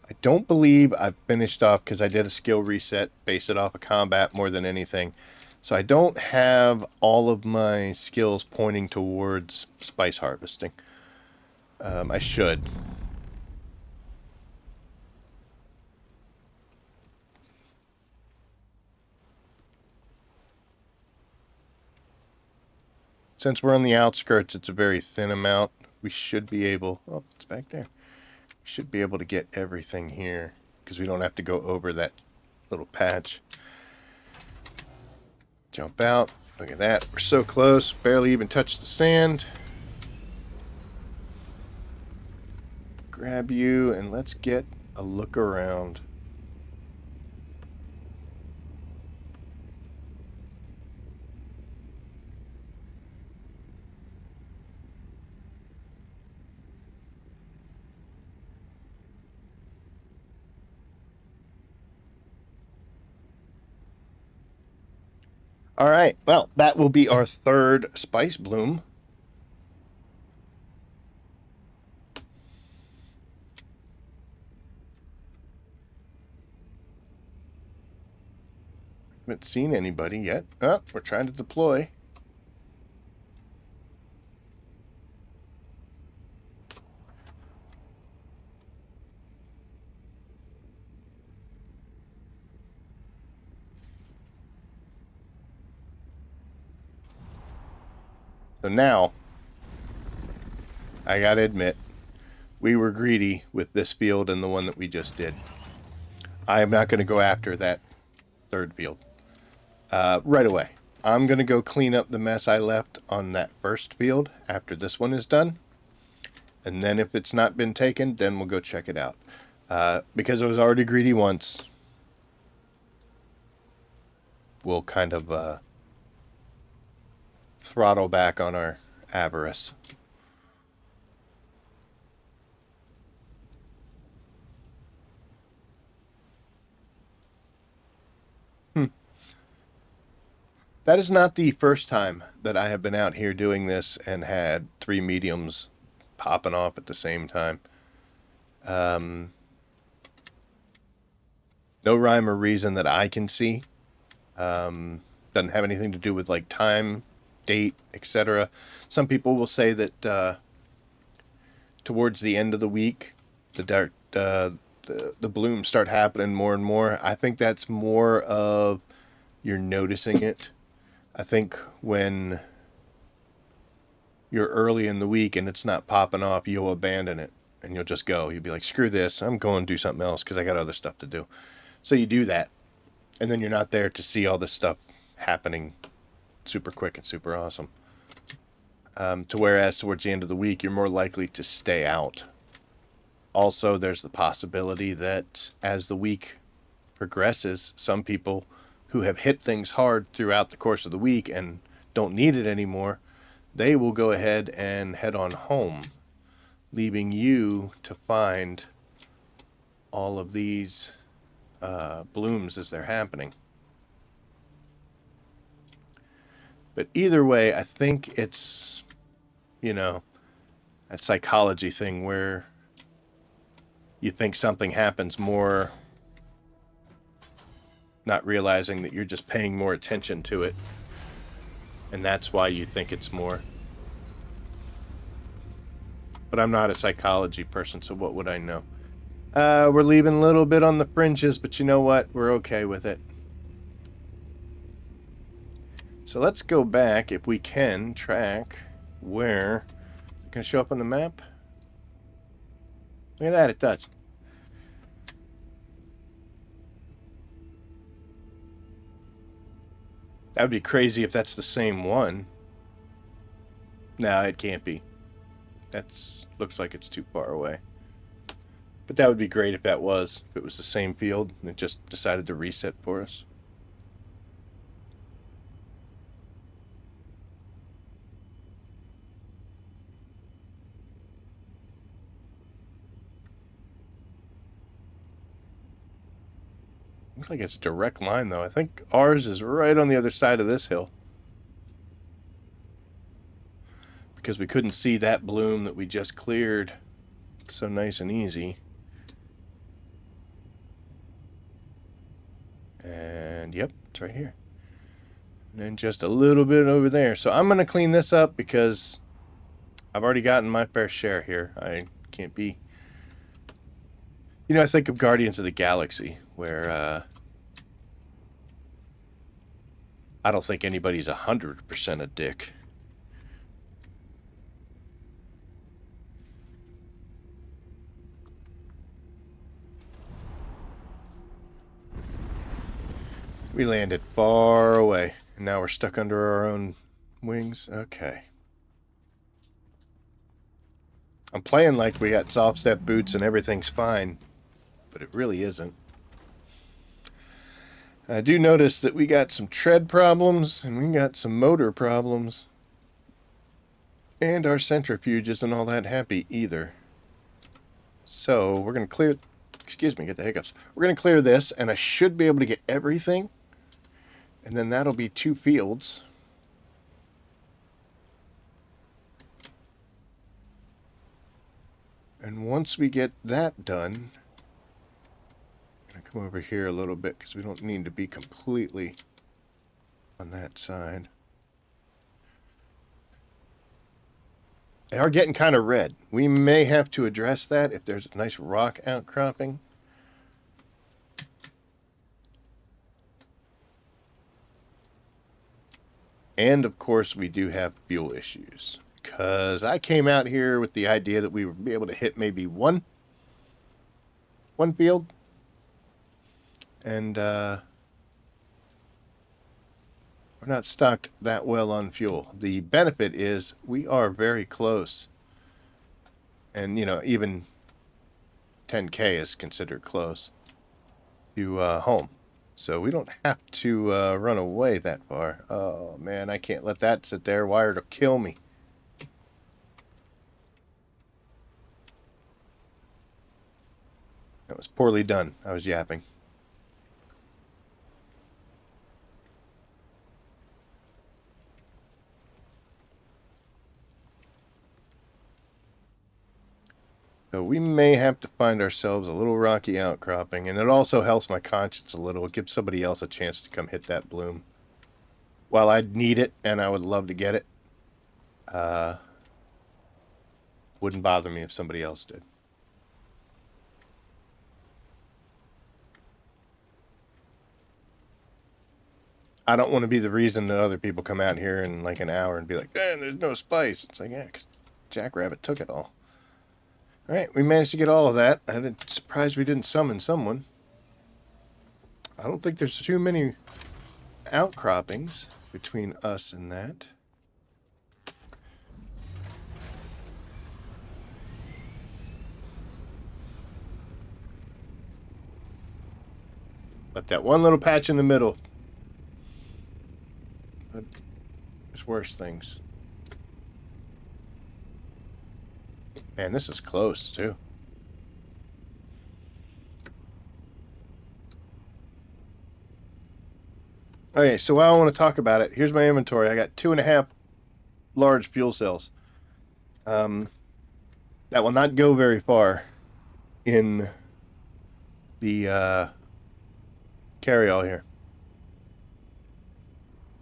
I don't believe I've finished off because I did a skill reset, based it off of combat more than anything. So I don't have all of my skills pointing towards spice harvesting. I should. Since we're on the outskirts, it's a very thin amount. We should be able... Oh, it's back there. We should be able to get everything here because we don't have to go over that little patch. Jump out. Look at that. We're so close. Barely even touched the sand. Grab you and let's get a look around. All right. Well, that will be our third spice bloom. Haven't seen anybody yet. Oh, we're trying to deploy. So now, I gotta admit, we were greedy with this field and the one that we just did. I am not going to go after that third field right away. I'm going to go clean up the mess I left on that first field after this one is done. And then if it's not been taken, then we'll go check it out. Because I was already greedy once, we'll kind of throttle back on our avarice. That is not the first time that I have been out here doing this and had 3 mediums popping off at the same time. No rhyme or reason that I can see. Doesn't have anything to do with like time, date, etc. Some people will say that towards the end of the week, the blooms start happening more and more. I think that's more of you're noticing it. I think when you're early in the week and it's not popping off, you'll abandon it and you'll just go. You'll be like, screw this, I'm going to do something else because I got other stuff to do. So you do that, and then you're not there to see all this stuff happening super quick and super awesome. To whereas towards the end of the week, you're more likely to stay out. Also, there's the possibility that as the week progresses, some people who have hit things hard throughout the course of the week and don't need it anymore, they will go ahead and head on home, leaving you to find all of these blooms as they're happening. But either way, I think it's, a psychology thing where you think something happens more, not realizing that you're just paying more attention to it. And that's why you think it's more. But I'm not a psychology person, so what would I know? We're leaving a little bit on the fringes, but you know what? We're okay with it. So let's go back, if we can, track where... Can it show up on the map? Look at that, it does. That would be crazy if that's the same one. No, it can't be. That's looks like it's too far away. But that would be great if it was the same field and it just decided to reset for us. Looks like it's a direct line though. I think ours is right on the other side of this hill. Because we couldn't see that bloom that we just cleared so nice and easy. And yep, it's right here. And then just a little bit over there. So I'm going to clean this up because I've already gotten my fair share here. I can't be... I think of Guardians of the Galaxy, where I don't think anybody's 100% a dick. We landed far away, and now we're stuck under our own wings. Okay. I'm playing like we got soft step boots and everything's fine, but it really isn't. I do notice that we got some tread problems, and we got some motor problems. And our centrifuge isn't all that happy either. So, we're going to clear... Excuse me, get the hiccups. We're going to clear this, and I should be able to get everything And then that'll be 2 fields. And once we get that done, I'm going to come over here a little bit because we don't need to be completely on that side. They are getting kind of red. We may have to address that if there's a nice rock outcropping. And of course, we do have fuel issues. Because I came out here with the idea that we would be able to hit maybe one field. And we're not stocked that well on fuel. The benefit is we are very close. And, you know, even 10K is considered close to home. So we don't have to run away that far. Oh, man, I can't let that sit there. Wire to kill me. That was poorly done. I was yapping. So we may have to find ourselves a little rocky outcropping, and it also helps my conscience a little. It gives somebody else a chance to come hit that bloom. While I'd need it, and I would love to get it, wouldn't bother me if somebody else did. I don't want to be the reason that other people come out here in like an hour and be like, "Man, there's no spice." It's like, yeah, 'cause Jackrabbit took it all. All right, we managed to get all of that. I'm surprised we didn't summon someone. I don't think there's too many outcroppings between us and that. But that one little patch in the middle. But there's worse things. Man, this is close, too. Okay, so while I want to talk about it, here's my inventory. I got 2.5 large fuel cells. That will not go very far in the carry-all here.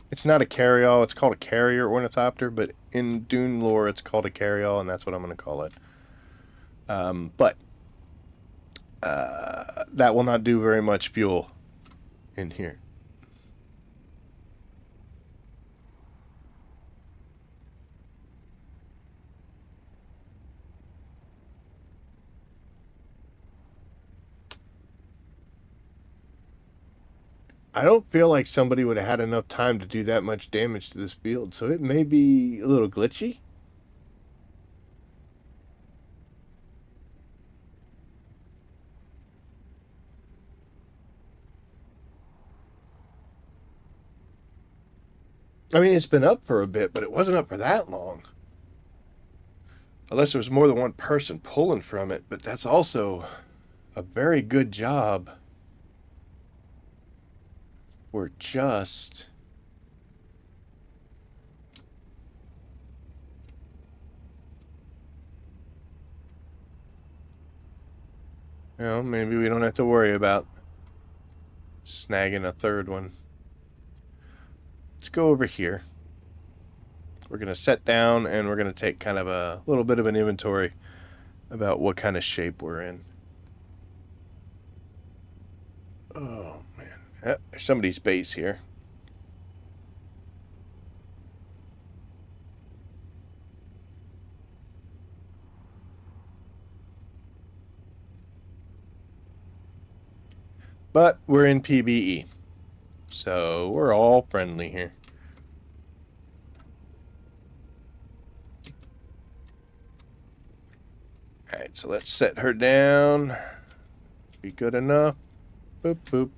It's not a carry-all. It's called a carrier ornithopter, but in Dune lore, it's called a carry-all, and that's what I'm going to call it. But that will not do very much fuel in here. I don't feel like somebody would have had enough time to do that much damage to this field, so it may be a little glitchy. I mean, it's been up for a bit, but it wasn't up for that long. Unless there was more than one person pulling from it, but that's also a very good job for just... You know, maybe we don't have to worry about snagging a third one. Let's go over here. We're going to set down and we're going to take kind of a little bit of an inventory about what kind of shape we're in. Oh, man. There's somebody's base here. But we're in PBE. So we're all friendly here. Alright, so let's set her down. Be good enough. Boop, boop.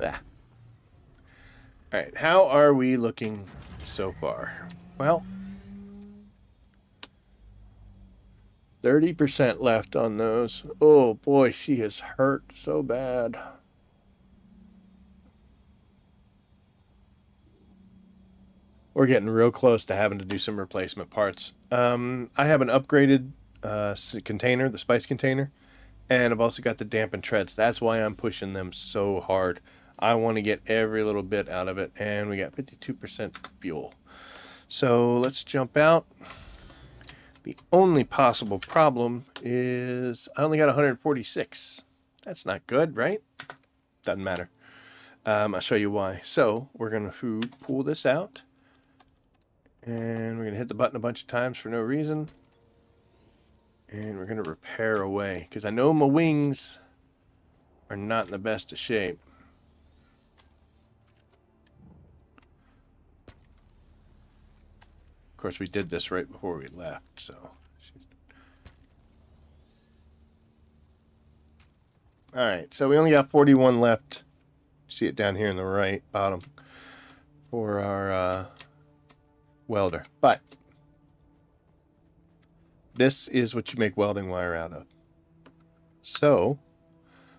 Ah. Alright, how are we looking so far? Well, 30% left on those. Oh boy, she is hurt so bad. We're getting real close to having to do some replacement parts. I have an upgraded container, the spice container, and I've also got the dampened treads. That's why I'm pushing them so hard. I want to get every little bit out of it, and we got 52% fuel. So let's jump out. The only possible problem is I only got 146. That's not good, right? Doesn't matter. I'll show you why. So we're going to pull this out. And we're going to hit the button a bunch of times for no reason. And we're going to repair away. Because I know my wings are not in the best of shape. Of course, we did this right before we left, so... Alright, so we only got 41 left. See it down here in the right bottom for our welder. But this is what you make welding wire out of. So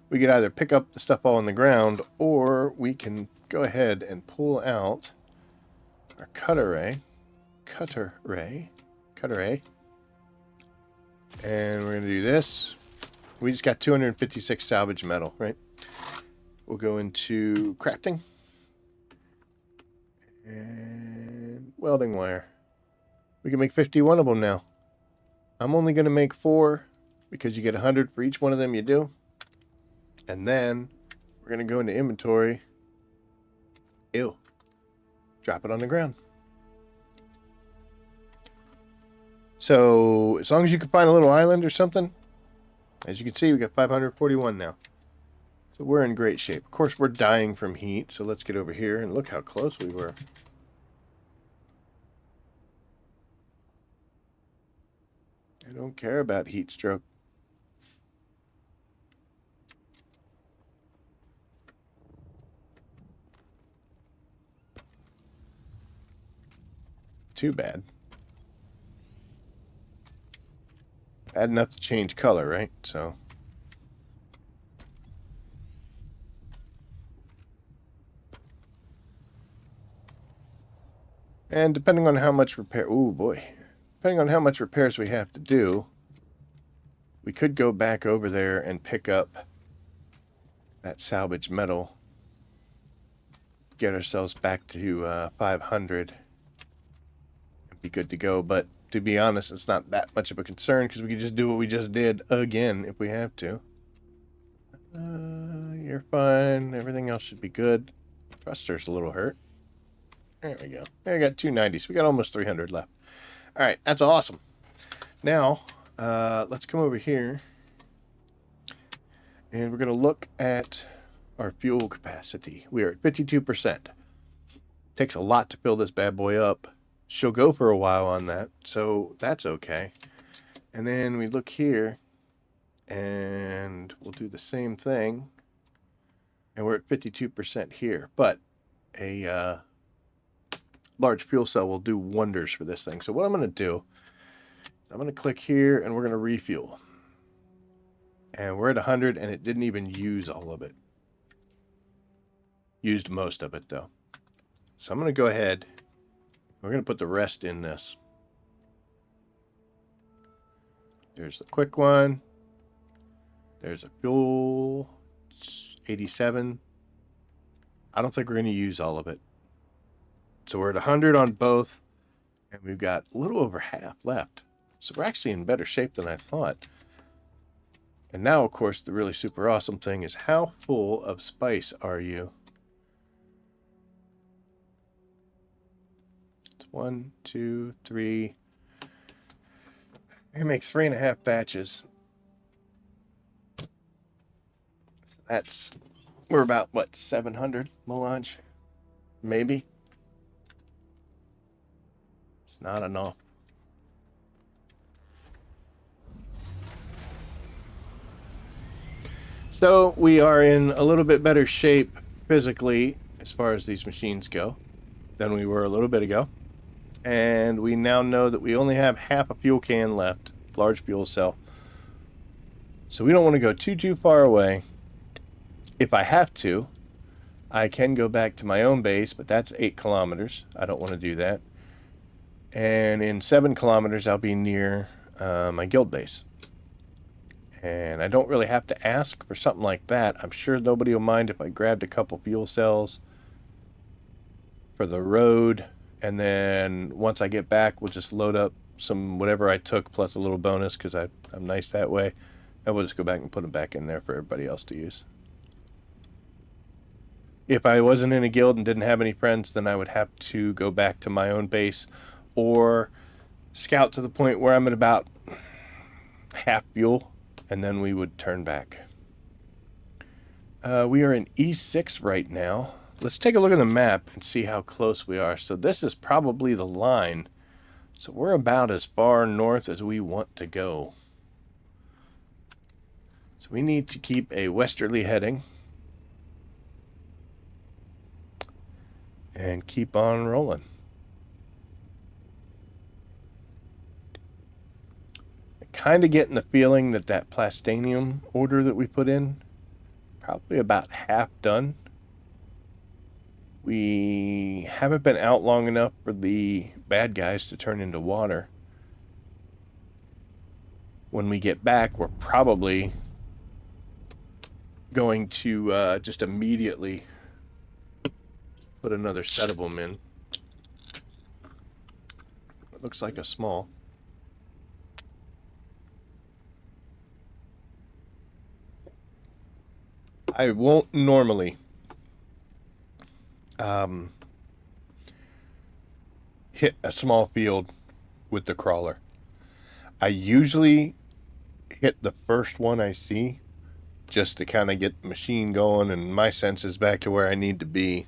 we could either pick up the stuff all on the ground, or we can go ahead and pull out our cutter ray, and we're going to do this. We just got 256 salvage metal, right? We'll go into crafting and welding wire. We can make 51 of them now. I'm only going to make 4 because you get 100 for each one of them you do. And then we're going to go into inventory. Ew. Drop it on the ground. So as long as you can find a little island or something, as you can see, we got 541 now. So we're in great shape. Of course, we're dying from heat, so let's get over here and look how close we were. I don't care about heat stroke. Too bad. Bad enough to change color, right? So... And depending on how much repair... Ooh, boy. Depending on how much repairs we have to do, we could go back over there and pick up that salvage metal. Get ourselves back to 500. And be good to go. But to be honest, it's not that much of a concern because we can just do what we just did again if we have to. You're fine. Everything else should be good. Thruster's a little hurt. There we go. There, we got 290, so we got almost 300 left. All right, that's awesome. Now, let's come over here, and we're going to look at our fuel capacity. We are at 52%. Takes a lot to fill this bad boy up. She'll go for a while on that, so that's okay. And then we look here, and we'll do the same thing, and we're at 52% here. But a large fuel cell will do wonders for this thing. So what I'm going to do, I'm going to click here and we're going to refuel. And we're at 100 and it didn't even use all of it. Used most of it though. So I'm going to go ahead. We're going to put the rest in this. There's the quick one. There's a fuel. 87. I don't think we're going to use all of it. So we're at 100 on both, and we've got a little over half left. So we're actually in better shape than I thought. And now, of course, the really super awesome thing is how full of spice are you? It's 1, 2, 3. It makes 3.5 batches. So that's, we're about, what, 700 melange? Maybe. It's not enough. So we are in a little bit better shape physically as far as these machines go than we were a little bit ago. And we now know that we only have half a fuel can left. large fuel cell. So we don't want to go too far away. If I have to, I can go back to my own base, but that's 8 kilometers. I don't want to do that. And in 7 kilometers, I'll be near my guild base. And I don't really have to ask for something like that. I'm sure nobody will mind if I grabbed a couple fuel cells for the road. And then once I get back, we'll just load up some whatever I took plus a little bonus because I'm nice that way. And we'll just go back and put them back in there for everybody else to use. If I wasn't in a guild and didn't have any friends, then I would have to go back to my own base or scout to the point where I'm at about half fuel, and then we would turn back. We are in E6 right now. Let's take a look at the map and see how close we are. So this is probably the line. So we're about as far north as we want to go. So we need to keep a westerly heading and keep on rolling. Kind of getting the feeling that plastanium order that we put in, probably about half done. We haven't been out long enough for the bad guys to turn into water. When we get back, we're probably going to just immediately put another set of them in. It looks like a small. I won't normally hit a small field with the crawler. I usually hit the first one I see just to kind of get the machine going and my senses back to where I need to be.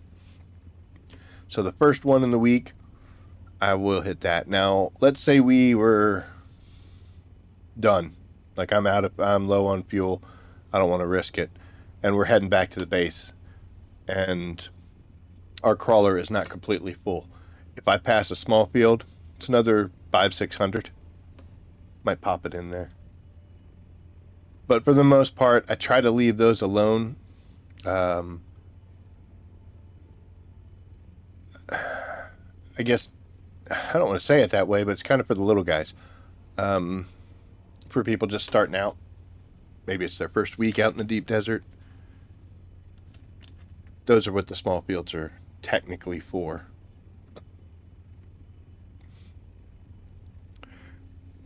So the first one in the week, I will hit that. Now, let's say we were done. Like I'm low on fuel. I don't want to risk it. And we're heading back to the base. And our crawler is not completely full. If I pass a small field, it's another 500-600. Might pop it in there. But for the most part, I try to leave those alone. I guess I don't want to say it that way, but it's kind of for the little guys. For people just starting out. Maybe it's their first week out in the deep desert. Those are what the small fields are technically for.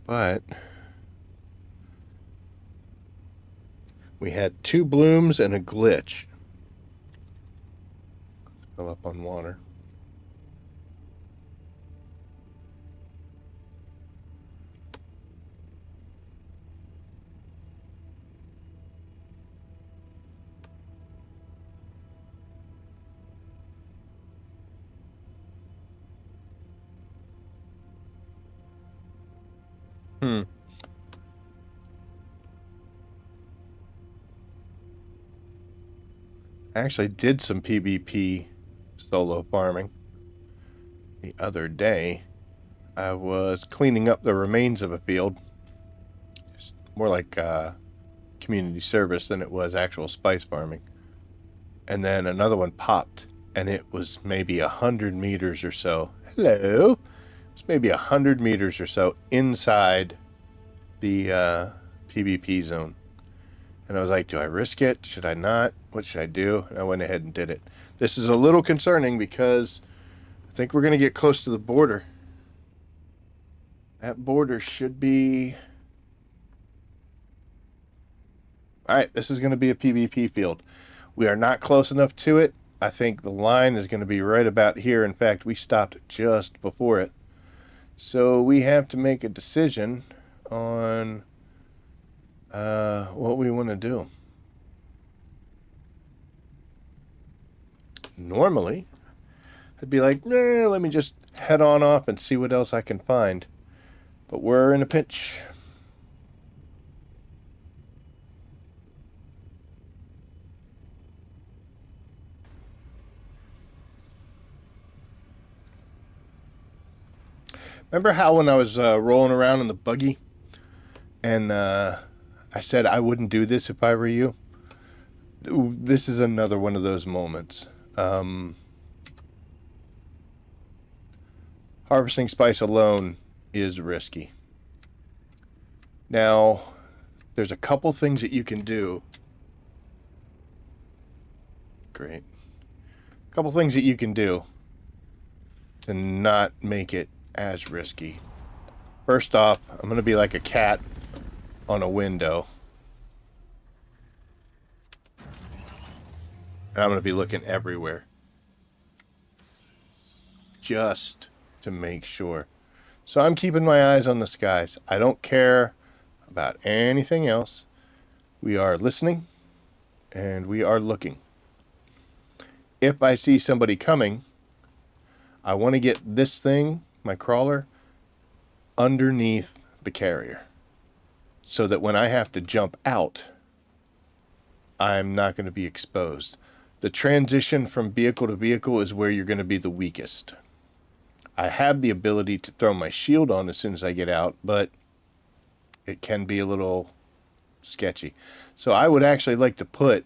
But we had 2 blooms and a glitch. Let's fill up on water. I actually did some PvP solo farming the other day. I was cleaning up the remains of a field. It's more like community service than it was actual spice farming. And then another one popped, and it was maybe 100 meters or so. Hello! It's maybe 100 meters or so inside the PvP zone. And I was like, do I risk it? Should I not? What should I do? And I went ahead and did it. This is a little concerning because I think we're going to get close to the border. That border should be... Alright, this is going to be a PvP field. We are not close enough to it. I think the line is going to be right about here. In fact, we stopped just before it. So we have to make a decision on what we want to do. Normally, I'd be like, nah, let me just head on off and see what else I can find. But we're in a pinch. Remember how when I was rolling around in the buggy And I said I wouldn't do this if I were you. This is another one of those moments. Harvesting spice alone is risky. Now, there's a couple things that you can do. Great. A couple things that you can do to not make it as risky. First off, I'm going to be like a cat on a window. And I'm going to be looking everywhere. Just to make sure. So I'm keeping my eyes on the skies. I don't care about anything else. We are listening and we are looking. If I see somebody coming, I want to get this thing, my crawler, underneath the carrier so that when I have to jump out, I'm not going to be exposed. The transition from vehicle to vehicle is where you're going to be the weakest. I have the ability to throw my shield on as soon as I get out, but it can be a little sketchy. So I would actually like to put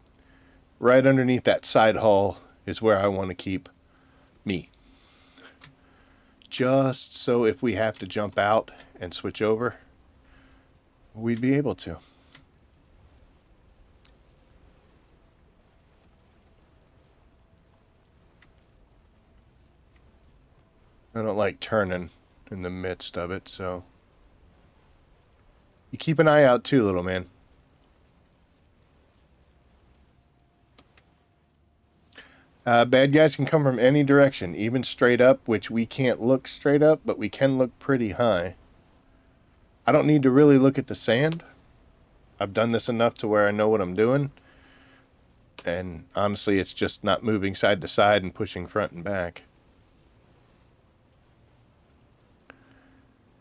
right underneath that side hull is where I want to keep me. Just so if we have to jump out and switch over, we'd be able to. I don't like turning in the midst of it, so you keep an eye out too, little man. Bad guys can come from any direction, even straight up, which we can't look straight up, but we can look pretty high. I don't need to really look at the sand. I've done this enough to where I know what I'm doing. And honestly, it's just not moving side to side and pushing front and back.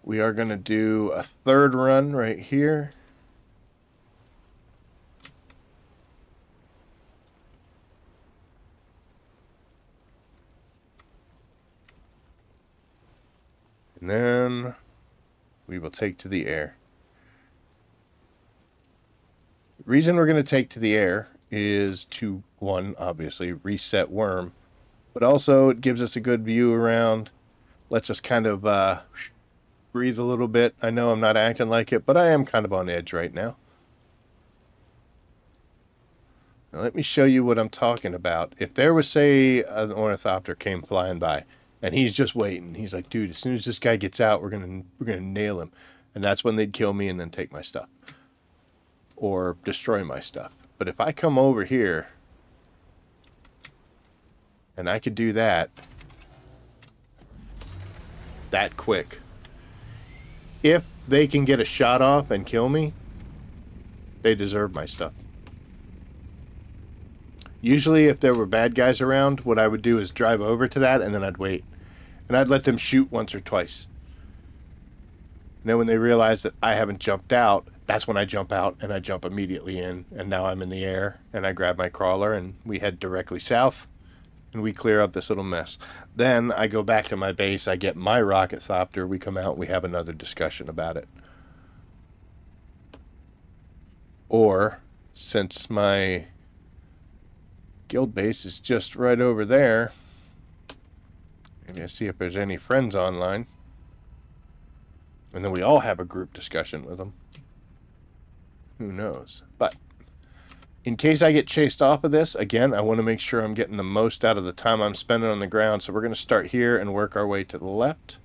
We are going to do a third run right here. And then we will take to the air. The reason we're going to take to the air is to, one, obviously, reset worm. But also it gives us a good view around. Lets us kind of breathe a little bit. I know I'm not acting like it, but I am kind of on edge right now. Now let me show you what I'm talking about. If there was, say, an ornithopter came flying by, and he's just waiting. He's like, dude, as soon as this guy gets out, we're gonna nail him. And that's when they'd kill me and then take my stuff. Or destroy my stuff. But if I come over here, and I could do that quick. If they can get a shot off and kill me, they deserve my stuff. Usually if there were bad guys around, what I would do is drive over to that and then I'd wait. And I'd let them shoot once or twice. And then when they realize that I haven't jumped out, that's when I jump out and I jump immediately in. And now I'm in the air and I grab my crawler and we head directly south and we clear up this little mess. Then I go back to my base, I get my rocket thopter, we come out, we have another discussion about it. Or, since my guild base is just right over there, maybe I see if there's any friends online. And then we all have a group discussion with them. Who knows? But in case I get chased off of this, again, I want to make sure I'm getting the most out of the time I'm spending on the ground. So we're going to start here and work our way to the left.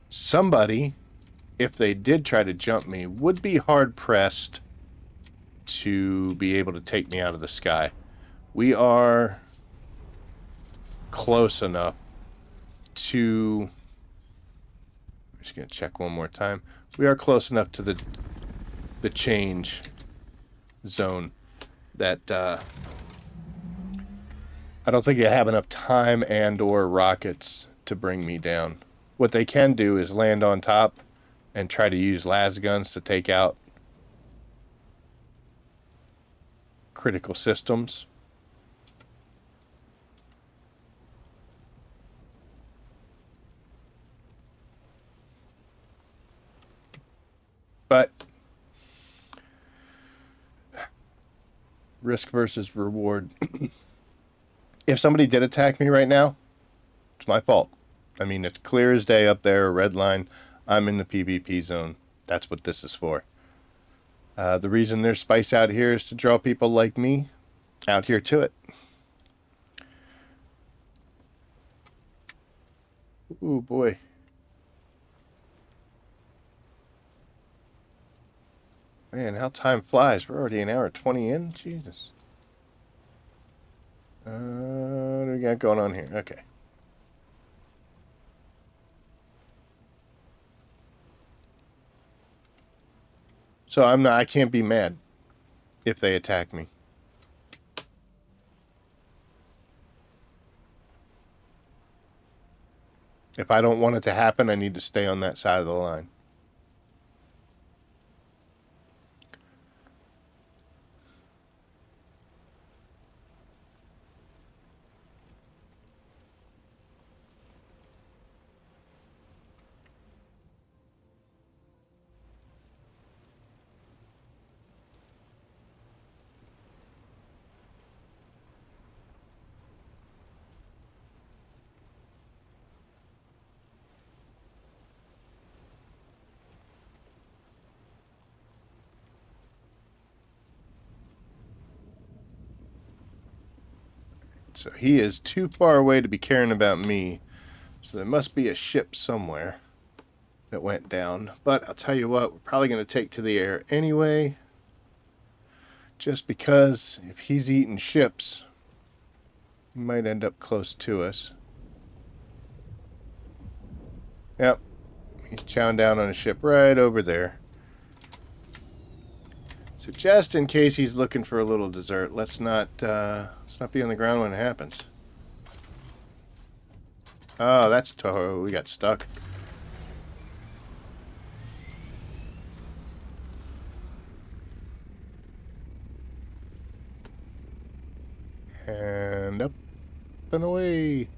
Somebody, if they did try to jump me, would be hard-pressed to be able to take me out of the sky. We are close enough to... I'm just going to check one more time. We are close enough to the change zone that I don't think they have enough time and or rockets to bring me down. What they can do is land on top and try to use las guns to take out critical systems. But risk versus reward. If somebody did attack me right now, it's my fault. I mean, it's clear as day up there, a red line. I'm in the PvP zone. That's what this is for. The reason there's Spice out here is to draw people like me out here to it. Ooh, boy. Man, how time flies. We're already an hour 20 in. Jesus. What do we got going on here? Okay. So I can't be mad if they attack me. If I don't want it to happen, I need to stay on that side of the line. So he is too far away to be caring about me. So there must be a ship somewhere that went down. But I'll tell you what, we're probably going to take to the air anyway. Just because if he's eating ships, he might end up close to us. Yep. He's chowing down on a ship right over there. So just in case he's looking for a little dessert, let's not be on the ground when it happens. Oh, that's Toho. We got stuck. And up and away.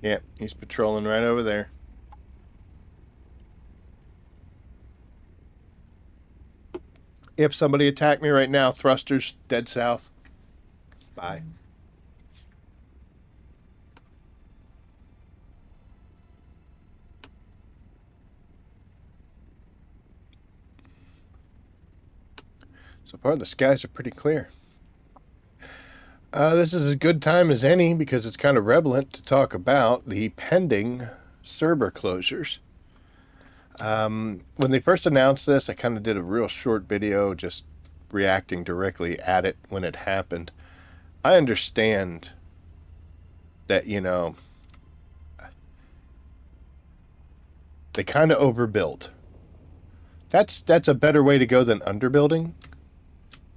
Yep, he's patrolling right over there. If somebody attacked me right now, thrusters dead south. Bye. So far, the skies are pretty clear. This is as good time as any because it's kind of relevant to talk about the pending server closures. When they first announced this, I kind of did a real short video just reacting directly at it when it happened. I understand that, you know, they kind of overbuilt. That's a better way to go than underbuilding,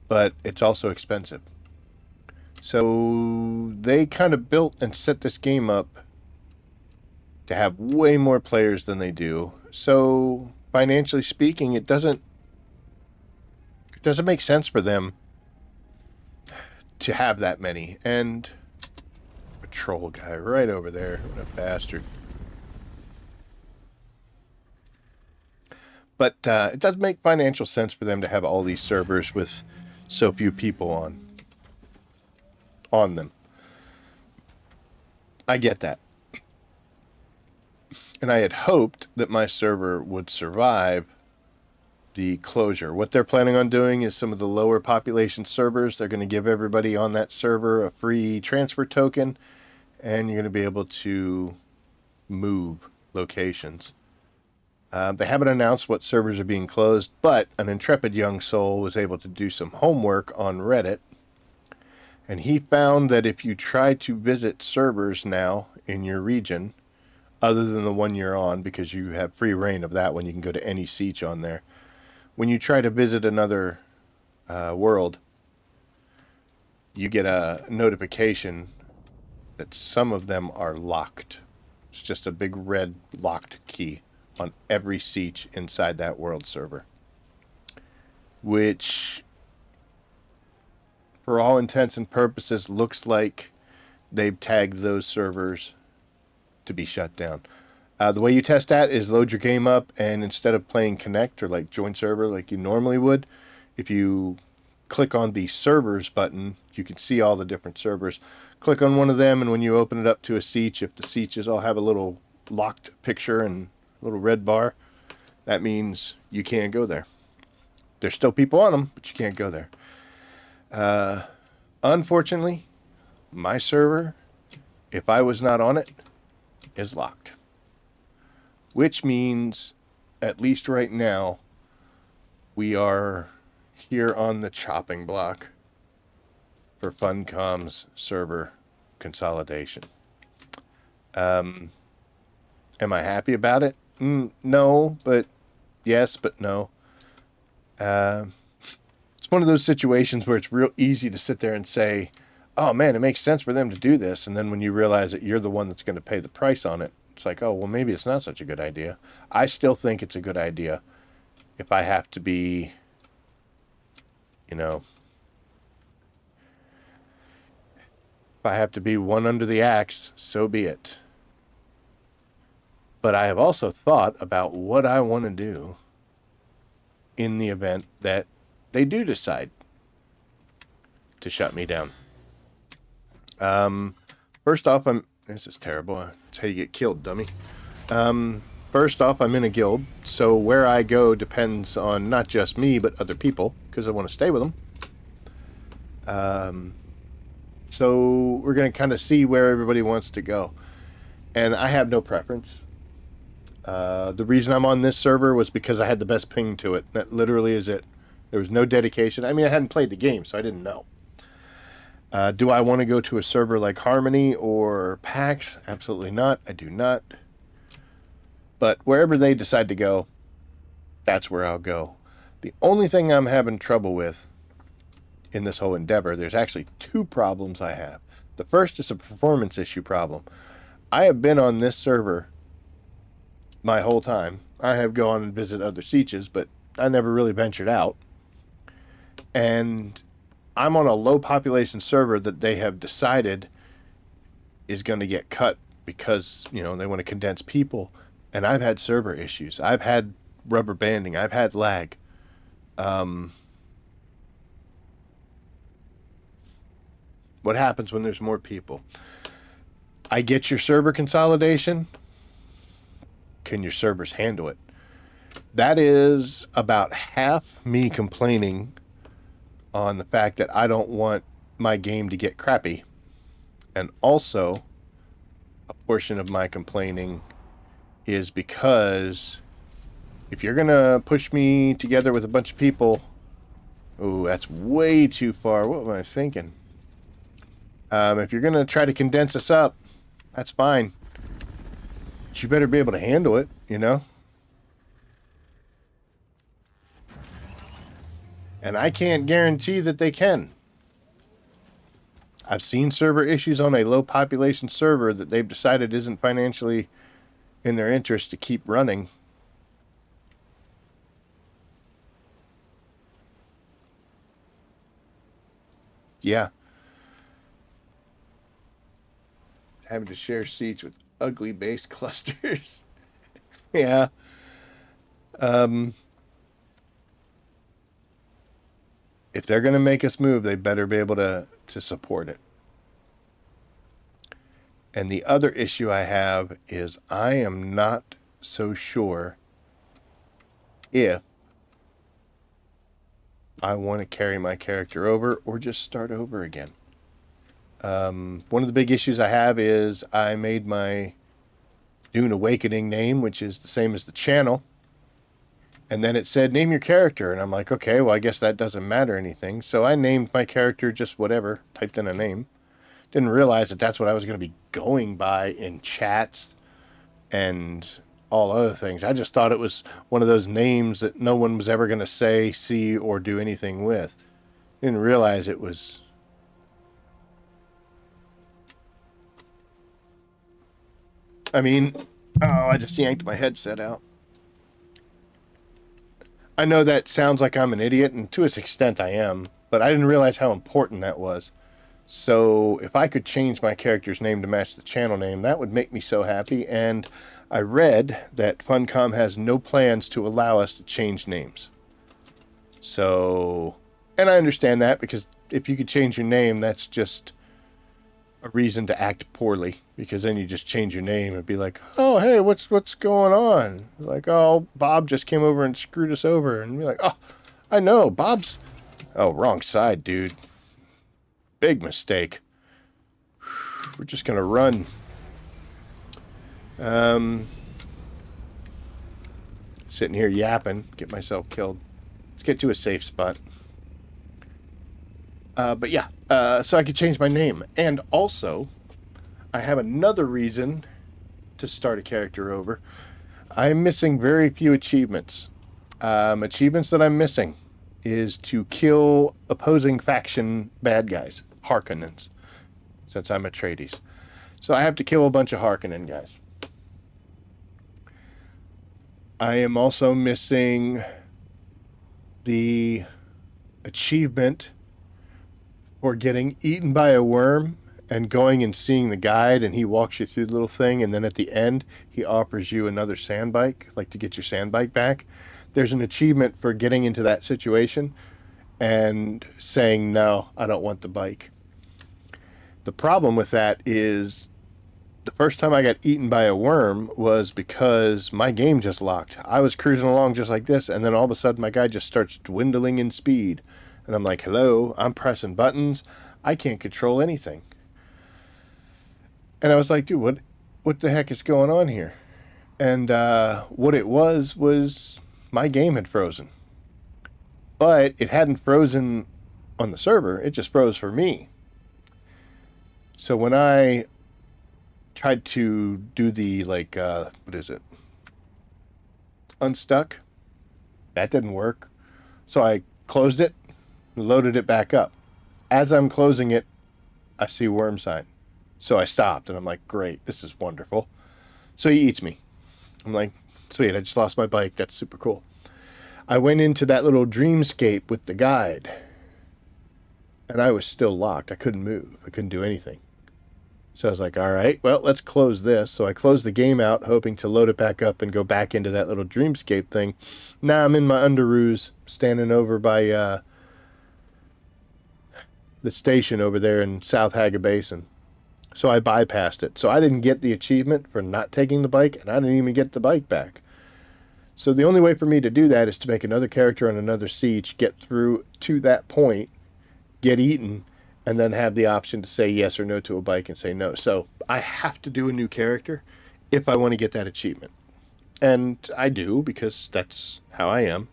but it's also expensive. So they kind of built and set this game up to have way more players than they do. So financially speaking, it doesn't make sense for them to have that many. And patrol guy right over there, what a bastard. But it does make financial sense for them to have all these servers with so few people on them. I get that. And I had hoped that my server would survive the closure. What they're planning on doing is some of the lower population servers, they're going to give everybody on that server a free transfer token, and you're going to be able to move locations. They haven't announced what servers are being closed, but an intrepid young soul was able to do some homework on Reddit, and he found that if you try to visit servers now in your region, other than the one you're on, because you have free reign of that one, you can go to any siege on there. When you try to visit another world, you get a notification that some of them are locked. It's just a big red locked key on every siege inside that world server, which, for all intents and purposes, looks like they've tagged those servers to be shut down. The way you test that is load your game up, and instead of playing connect or like join server like you normally would, if you click on the servers button, you can see all the different servers. Click on one of them, and when you open it up to a siege, if the sieges all have a little locked picture and a little red bar, that means you can't go there. There's still people on them, but you can't go there. Unfortunately, my server, if I was not on it, is locked. Which means, at least right now, we are here on the chopping block for Funcom's server consolidation. Am I happy about it? No, but yes, but no. It's one of those situations where it's real easy to sit there and say, oh man, it makes sense for them to do this. And then when you realize that you're the one that's going to pay the price on it, it's like, oh, well, maybe it's not such a good idea. I still think it's a good idea if I have to be, if I have to be one under the axe, so be it. But I have also thought about what I want to do in the event that they do decide to shut me down. First off, this is terrible. That's how you get killed, dummy. First off, I'm in a guild, so where I go depends on not just me, but other people, because I want to stay with them. So we're going to kind of see where everybody wants to go. And I have no preference. The reason I'm on this server was because I had the best ping to it. That literally is it. There was no dedication. I mean, I hadn't played the game, so I didn't know. Do I want to go to a server like Harmony or PAX? Absolutely not. I do not. But wherever they decide to go, that's where I'll go. The only thing I'm having trouble with in this whole endeavor, there's actually two problems I have. The first is a performance issue problem. I have been on this server my whole time. I have gone and visited other sieges, but I never really ventured out. And I'm on a low population server that they have decided is going to get cut because, they want to condense people. And I've had server issues. I've had rubber banding. I've had lag. What happens when there's more people? I get your server consolidation. Can your servers handle it? That is about half me complaining on the fact that I don't want my game to get crappy. And also, a portion of my complaining is because if you're going to push me together with a bunch of people, oh, that's way too far. What am I thinking? If you're going to try to condense us up, that's fine. But you better be able to handle it, And I can't guarantee that they can. I've seen server issues on a low population server that they've decided isn't financially in their interest to keep running. Yeah. Having to share seats with ugly base clusters. Yeah. If they're going to make us move, they better be able to support it. And the other issue I have is I am not so sure if I want to carry my character over or just start over again. One of the big issues I have is I made my Dune Awakening name, which is the same as the channel. And then it said, name your character. And I'm like, okay, well, I guess that doesn't matter anything. So I named my character just whatever, typed in a name. Didn't realize that that's what I was going to be going by in chats and all other things. I just thought it was one of those names that no one was ever going to say, see, or do anything with. Didn't realize it was... I just yanked my headset out. I know that sounds like I'm an idiot, and to an extent I am, but I didn't realize how important that was. So if I could change my character's name to match the channel name, that would make me so happy. And I read that Funcom has no plans to allow us to change names. So, and I understand that, because if you could change your name, that's just a reason to act poorly, because then you just change your name and be like, oh, hey, what's going on? Like, oh, Bob just came over and screwed us over. And be like, oh, I know, Bob's... Oh, wrong side, dude. Big mistake. We're just going to run. Sitting here yapping, get myself killed. Let's get to a safe spot. But yeah, so I could change my name. And also, I have another reason to start a character over. I'm missing very few achievements. Achievements that I'm missing is to kill opposing faction bad guys, Harkonnens, since I'm Atreides. So I have to kill a bunch of Harkonnen guys. I am also missing the achievement for getting eaten by a worm and going and seeing the guide, and he walks you through the little thing, and then at the end he offers you another sand bike, like to get your sand bike back. There's an achievement for getting into that situation and saying, no, I don't want the bike. The problem with that is the first time I got eaten by a worm was because my game just locked. I was cruising along just like this, and then all of a sudden my guy just starts dwindling in speed. And I'm like, hello, I'm pressing buttons. I can't control anything. And I was like, dude, what the heck is going on here? And what it was my game had frozen. But it hadn't frozen on the server. It just froze for me. So when I tried to do the, like, what is it? Unstuck. That didn't work. So I closed it, loaded it back up. As I'm closing it, I see worm sign. So I stopped, and I'm like, great, this is wonderful. So he eats me. I'm like, sweet, I just lost my bike. That's super cool. I went into that little dreamscape with the guide, and I was still locked. I couldn't move. I couldn't do anything. So I was like, all right, well, let's close this. So I closed the game out, hoping to load it back up and go back into that little dreamscape thing. Now I'm in my underoos, standing over by the station over there in South Haga Basin. So I bypassed it. So I didn't get the achievement for not taking the bike, and I didn't even get the bike back. So the only way for me to do that is to make another character on another siege, get through to that point, get eaten, and then have the option to say yes or no to a bike and say no. So I have to do a new character if I want to get that achievement. And I do, because that's how I am.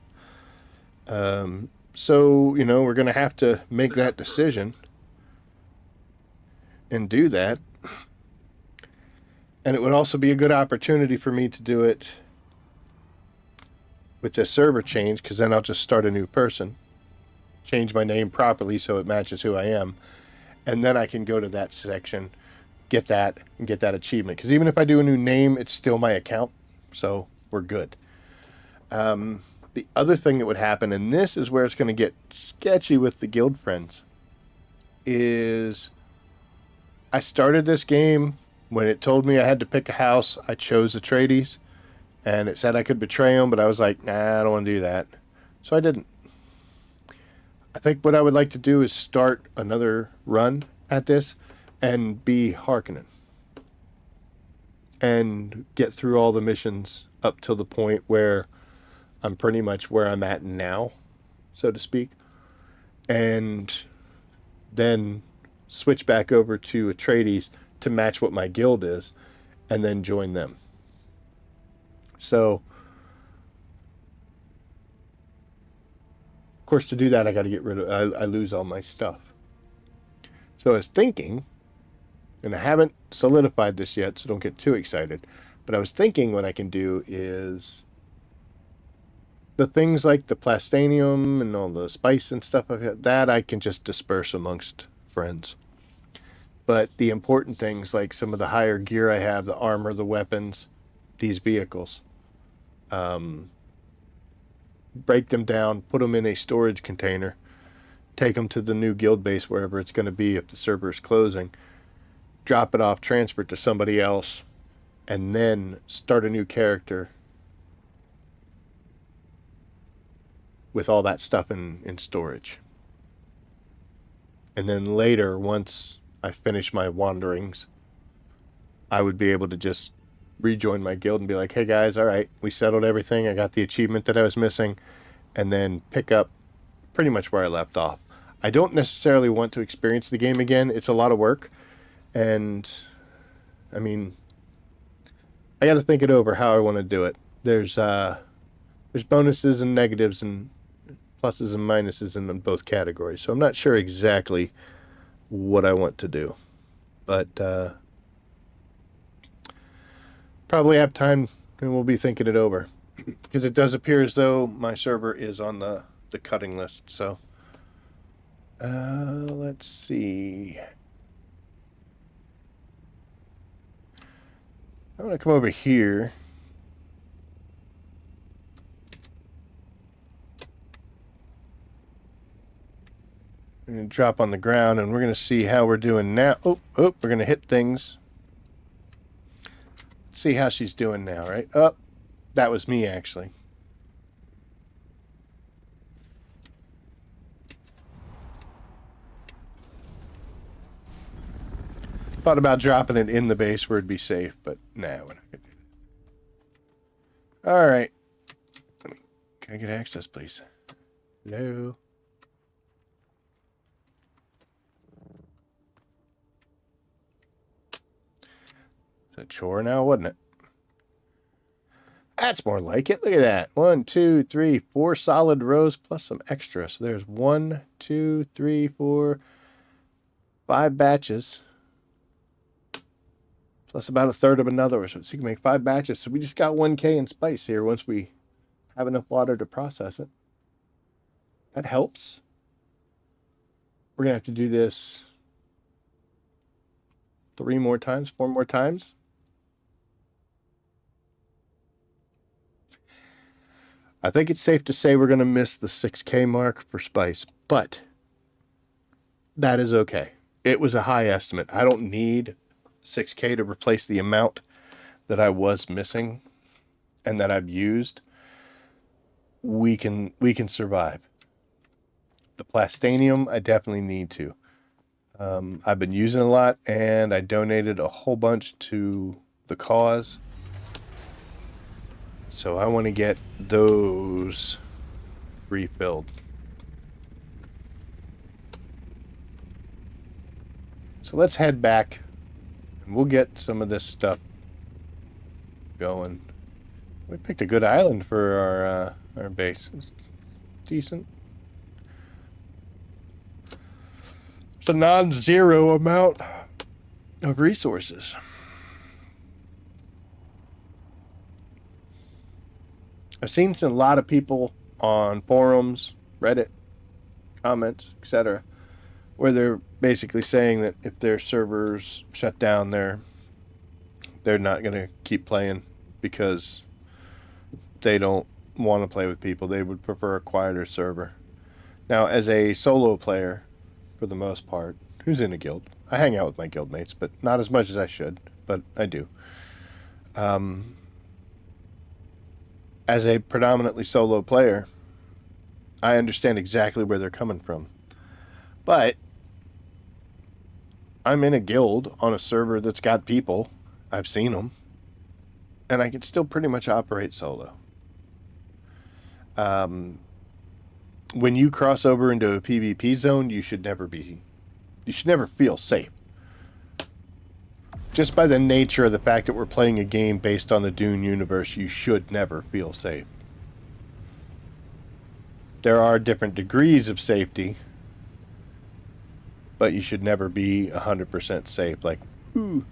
So, you know, we're going to have to make that decision and do that. And it would also be a good opportunity for me to do it with the server change, because then I'll just start a new person, change my name properly so it matches who I am, and then I can go to that section, get that, and get that achievement. Because even if I do a new name, it's still my account, so we're good. The other thing that would happen, and this is where it's going to get sketchy with the guild friends, is I started this game when it told me I had to pick a house. I chose Atreides, and it said I could betray him, but I was like, nah, I don't want to do that. So I didn't. I think what I would like to do is start another run at this and be Harkonnen. And get through all the missions up till the point where I'm pretty much where I'm at now, so to speak. And then switch back over to Atreides to match what my guild is, and then join them. So, of course, to do that, I got to get rid of, I lose all my stuff. So I was thinking, and I haven't solidified this yet, so don't get too excited, but I was thinking what I can do is the things like the Plastanium and all the spice and stuff like that, I can just disperse amongst friends. But the important things, like some of the higher gear I have, the armor, the weapons, these vehicles, break them down, put them in a storage container, take them to the new guild base, wherever it's going to be if the server is closing, drop it off, transfer it to somebody else, and then start a new character with all that stuff in storage. And then later, once I finish my wanderings, I would be able to just rejoin my guild and be like, hey guys, all right, we settled everything. I got the achievement that I was missing, and then pick up pretty much where I left off. I don't necessarily want to experience the game again. It's a lot of work. And, I mean, I got to think it over how I want to do it. There's bonuses and negatives and pluses and minuses in both categories. So I'm not sure exactly what I want to do. But probably have time and we'll be thinking it over. Because it does appear as though my server is on the cutting list. So let's see. I'm going to come over here. I'm going to drop on the ground and we're going to see how we're doing now. Oh, we're going to hit things. Let's see how she's doing now, right? Oh, that was me actually. Thought about dropping it in the base where it'd be safe, but nah, we're not gonna do that. Alright. Can I get access, please? Hello? It's a chore now, wasn't it? That's more like it. Look at that. 1, 2, 3, 4 solid rows plus some extra. So there's 1, 2, 3, 4, 5 batches. Plus about a third of another. So you can make 5 batches. So we just got 1K in spice here once we have enough water to process it. That helps. We're going to have to do this 3 more times, 4 more times. I think it's safe to say we're going to miss the 6K mark for spice, but that is okay. It was a high estimate. I don't need 6K to replace the amount that I was missing and that I've used. We can survive. The Plastanium, I definitely need to. I've been using a lot, and I donated a whole bunch to the cause. So I want to get those refilled. So let's head back, and we'll get some of this stuff going. We picked a good island for our base. It's decent. It's a non-zero amount of resources. I've seen a lot of people on forums, Reddit, comments, etc., where they're basically saying that if their servers shut down, they're not going to keep playing because they don't want to play with people. They would prefer a quieter server. Now, as a solo player, for the most part, who's in a guild, I hang out with my guild mates, but not as much as I should, but I do. As a predominantly solo player, I understand exactly where they're coming from. But I'm in a guild on a server that's got people. I've seen them. And I can still pretty much operate solo. When you cross over into a PvP zone, you should never feel safe. Just by the nature of the fact that we're playing a game based on the Dune universe, you should never feel safe. There are different degrees of safety, but you should never be 100% safe. Like, ooh.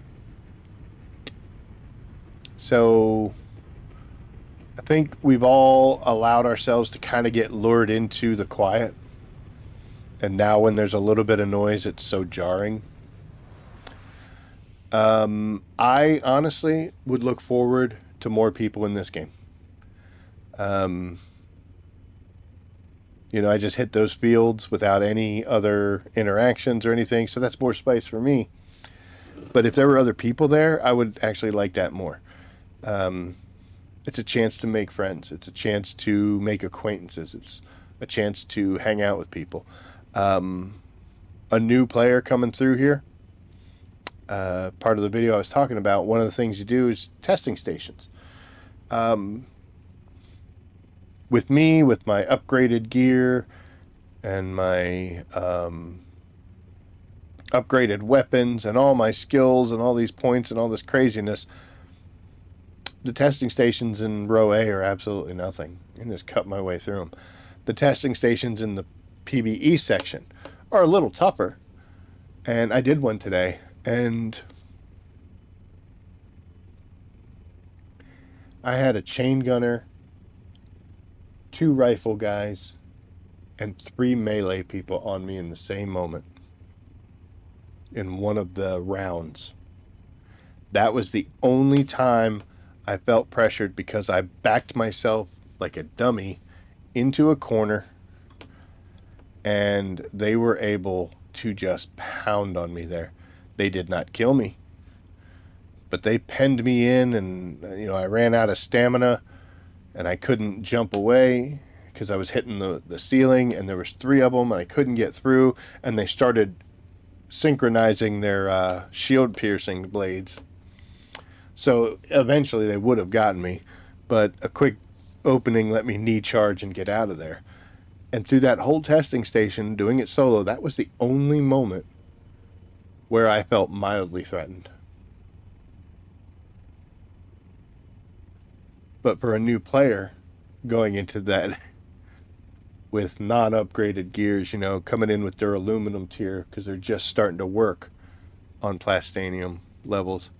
So, I think we've all allowed ourselves to kind of get lured into the quiet. And now when there's a little bit of noise, it's so jarring. I honestly would look forward to more people in this game. You know, I just hit those fields without any other interactions or anything. So that's more spice for me. But if there were other people there, I would actually like that more. It's a chance to make friends. It's a chance to make acquaintances. It's a chance to hang out with people. A new player coming through here, part of the video I was talking about, one of the things you do is testing stations. With me, with my upgraded gear and my upgraded weapons and all my skills and all these points and all this craziness, the testing stations in row A are absolutely nothing. You can just cut my way through them. The testing stations in the PBE section are a little tougher. And I did one today, and I had a chain gunner, 2 rifle guys, and 3 melee people on me in the same moment in one of the rounds. That was the only time I felt pressured, because I backed myself like a dummy into a corner, and they were able to just pound on me there. They did not kill me, but they penned me in, and you know, I ran out of stamina and I couldn't jump away because I was hitting the ceiling, and there was 3 of them and I couldn't get through, and they started synchronizing their shield piercing blades. So eventually they would have gotten me, but a quick opening let me knee charge and get out of there. And through that whole testing station, doing it solo, that was the only moment where I felt mildly threatened. But for a new player going into that with non-upgraded gears, you know, coming in with their aluminum tier because they're just starting to work on Plastanium levels,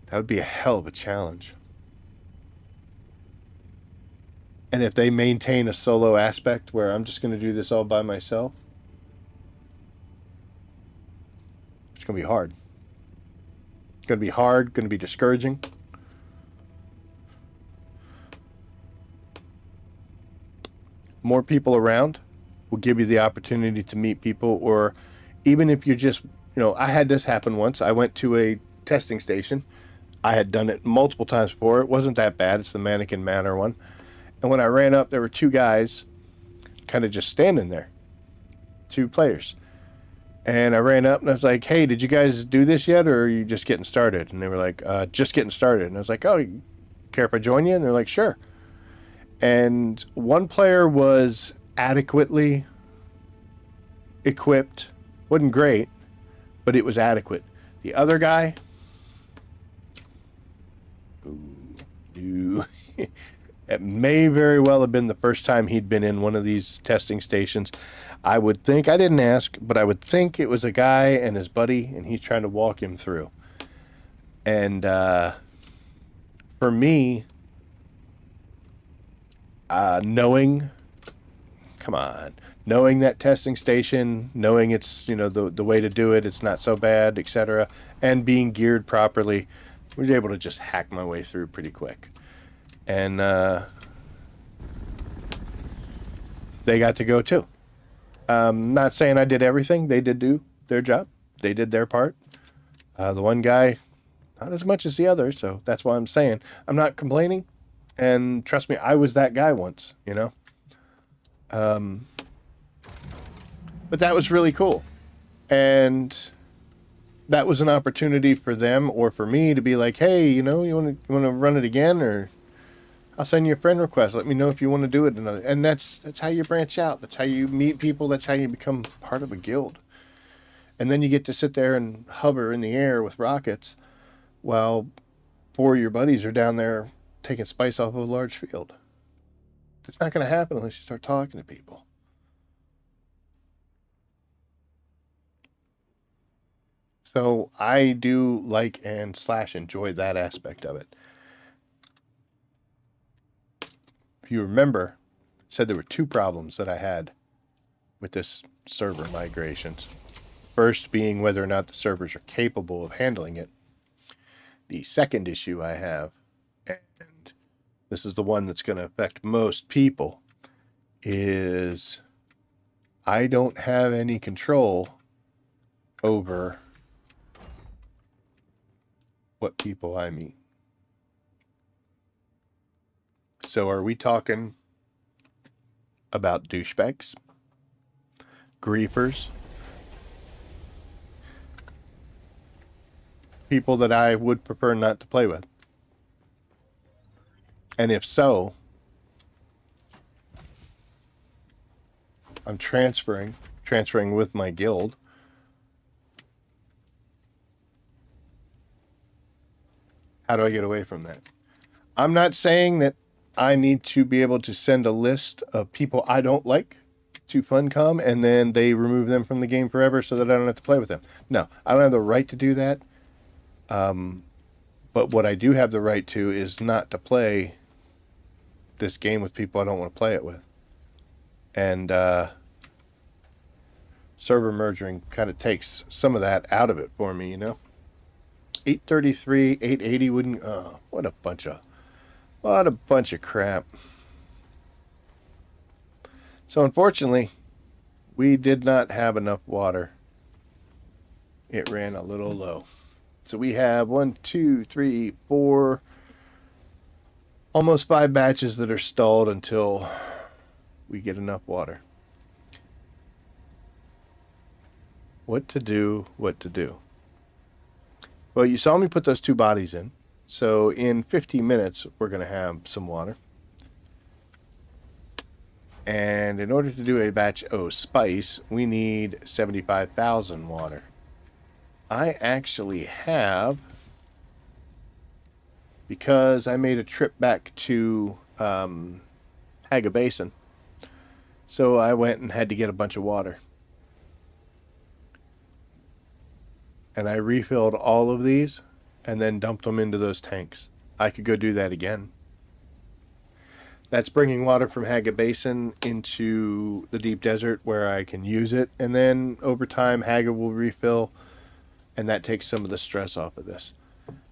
that would be a hell of a challenge. And if they maintain a solo aspect where I'm just going to do this all by myself, it's going to be hard. It's going to be hard, going to be discouraging. More people around will give you the opportunity to meet people, or even if you're just, you know, I had this happen once. I went to a testing station. I had done it multiple times before. It wasn't that bad. It's the Mannequin Manor one. And when I ran up, there were 2 guys kind of just standing there, 2 players. And I ran up and I was like, hey, did you guys do this yet, or are you just getting started? And they were like, just getting started. And I was like, oh, care if I join you? And they're like, sure. And one player was adequately equipped. Wasn't great, but it was adequate. The other guy, it may very well have been the first time he'd been in one of these testing stations. I would think, I didn't ask, but I would think it was a guy and his buddy, and he's trying to walk him through. And for me, knowing that testing station, knowing it's, you know, the way to do it, it's not so bad, etc., and being geared properly, I was able to just hack my way through pretty quick. And they got to go too. Not saying I did everything. They did do their job. They did their part. The one guy, not as much as the other, so that's why I'm saying I'm not complaining. And trust me, I was that guy once, you know. But that was really cool. And that was an opportunity for them or for me to be like, hey, you know, you want to run it again, or I'll send you a friend request. Let me know if you want to do it. And that's how you branch out. That's how you meet people. That's how you become part of a guild. And then you get to sit there and hover in the air with rockets while 4 of your buddies are down there taking spice off of a large field. It's not going to happen unless you start talking to people. So I do like and / enjoy that aspect of it. If you remember, I said there were 2 problems that I had with this server migrations. First being whether or not the servers are capable of handling it. The second issue I have, and this is the one that's going to affect most people, is I don't have any control over what people I meet. So are we talking about douchebags, griefers, people that I would prefer not to play with? And if so, I'm transferring with my guild. How do I get away from that? I'm not saying that I need to be able to send a list of people I don't like to Funcom and then they remove them from the game forever so that I don't have to play with them. No, I don't have the right to do that. But what I do have the right to is not to play this game with people I don't want to play it with. And server merging kind of takes some of that out of it for me, you know? 833, 880 wouldn't... Oh, what a bunch of crap. So unfortunately, we did not have enough water. It ran a little low. So we have 1, 2, 3, 4, almost 5 batches that are stalled until we get enough water. What to do? Well, you saw me put those 2 bodies in. So in 15 minutes, we're going to have some water. And in order to do a batch O spice, we need 75,000 water. I actually have, because I made a trip back to Haga Basin, so I went and had to get a bunch of water. And I refilled all of these and then dumped them into those tanks. I could go do that again. That's bringing water from Haga Basin into the deep desert where I can use it. And then over time, Haga will refill, and that takes some of the stress off of this.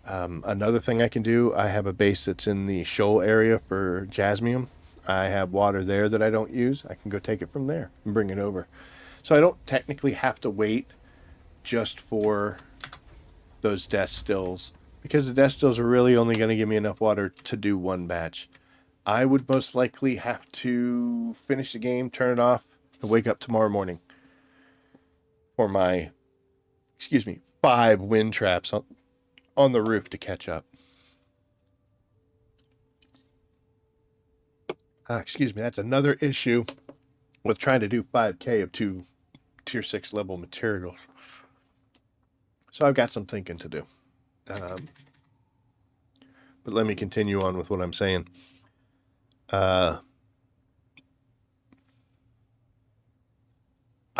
Another thing I can do, I have a base that's in the shoal area for jasmium. I have water there that I don't use. I can go take it from there and bring it over. So I don't technically have to wait just for those death stills, because the death stills are really only going to give me enough water to do 1 batch. I would most likely have to finish the game, turn it off, and wake up tomorrow morning for my, 5 wind traps on the roof to catch up. That's another issue with trying to do 5K of 2 tier 6 level materials. So I've got some thinking to do. But let me continue on with what I'm saying. I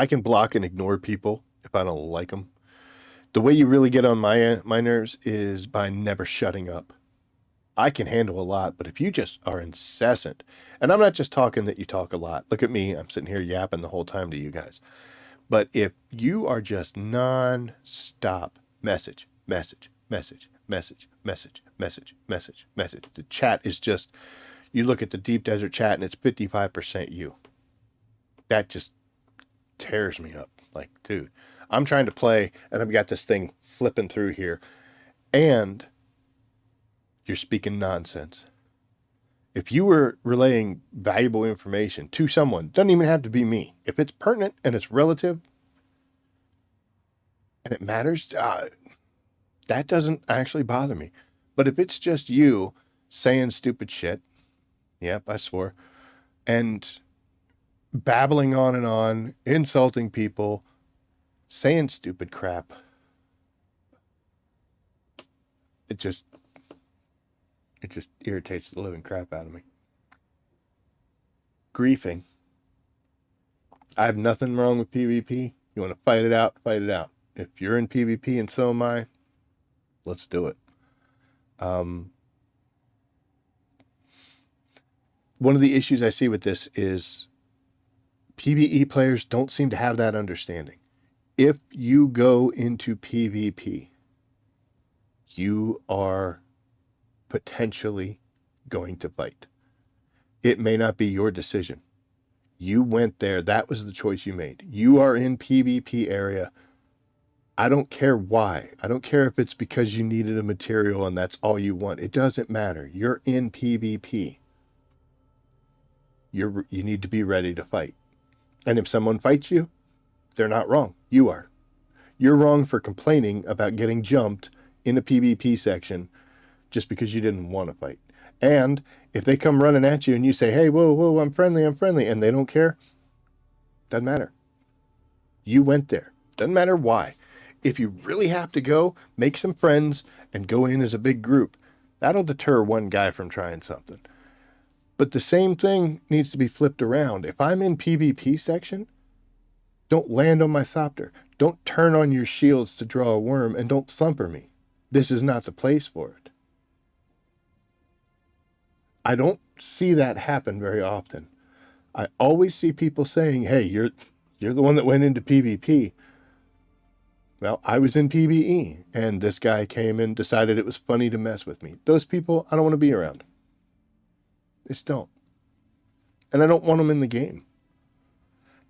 can block and ignore people if I don't like them. The way you really get on my nerves is by never shutting up. I can handle a lot, but if you just are incessant, and I'm not just talking that you talk a lot. Look at me. I'm sitting here yapping the whole time to you guys. But if you are just non-stop message, the chat is just, you look at the deep desert chat and it's 55% you. That just tears me up. Like, dude, I'm trying to play and I've got this thing flipping through here and you're speaking nonsense. If you were relaying valuable information to someone, doesn't even have to be me. If it's pertinent and it's relative and it matters, that doesn't actually bother me. But if it's just you saying stupid shit, yep, I swore, and babbling on and on, insulting people, saying stupid crap, it just irritates the living crap out of me. Griefing. I have nothing wrong with PvP. You want to fight it out, fight it out. If you're in PvP and so am I, let's do it. One of the issues I see with this is PvE players don't seem to have that understanding. If you go into PvP, you are potentially going to fight. It may not be your decision. You went there. That was the choice you made. You are in PvP area. I don't care why. I don't care if it's because you needed a material and that's all you want. It doesn't matter. You're in PvP. You need to be ready to fight. And if someone fights you, they're not wrong. You are. You're wrong for complaining about getting jumped in a PvP section just because you didn't want to fight. And if they come running at you and you say, hey, whoa, I'm friendly, and they don't care, doesn't matter. You went there. Doesn't matter why. If you really have to go, make some friends and go in as a big group. That'll deter one guy from trying something. But the same thing needs to be flipped around. If I'm in PvP section, don't land on my Thopter. Don't turn on your shields to draw a worm, and don't thumper me. This is not the place for it. I don't see that happen very often. I always see people saying, hey, you're the one that went into PvP. Well, I was in PvE, and this guy came and decided it was funny to mess with me. Those people, I don't want to be around. Just don't. And I don't want them in the game.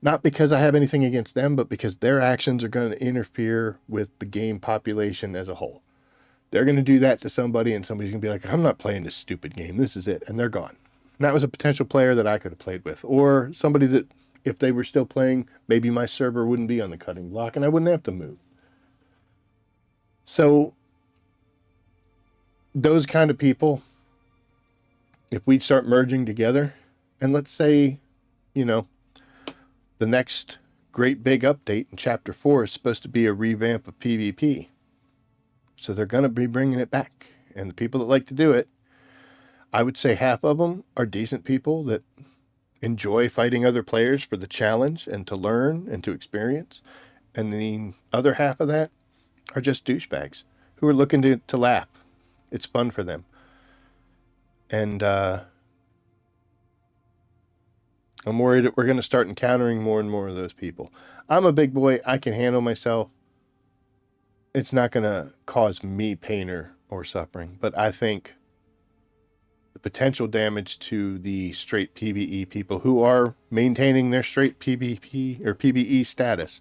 Not because I have anything against them, but because their actions are going to interfere with the game population as a whole. They're going to do that to somebody, and somebody's going to be like, I'm not playing this stupid game. This is it. And they're gone. And that was a potential player that I could have played with. Or somebody that, if they were still playing, maybe my server wouldn't be on the cutting block, and I wouldn't have to move. So, those kind of people, if we start merging together, and let's say, the next great big update in Chapter 4 is supposed to be a revamp of PvP. So they're going to be bringing it back. And the people that like to do it, I would say half of them are decent people that enjoy fighting other players for the challenge and to learn and to experience. And the other half of that are just douchebags who are looking to laugh. It's fun for them. And I'm worried that we're going to start encountering more and more of those people. I'm a big boy. I can handle myself. It's not going to cause me pain or suffering. But I think the potential damage to the straight PvE people who are maintaining their straight PvP or PvE status,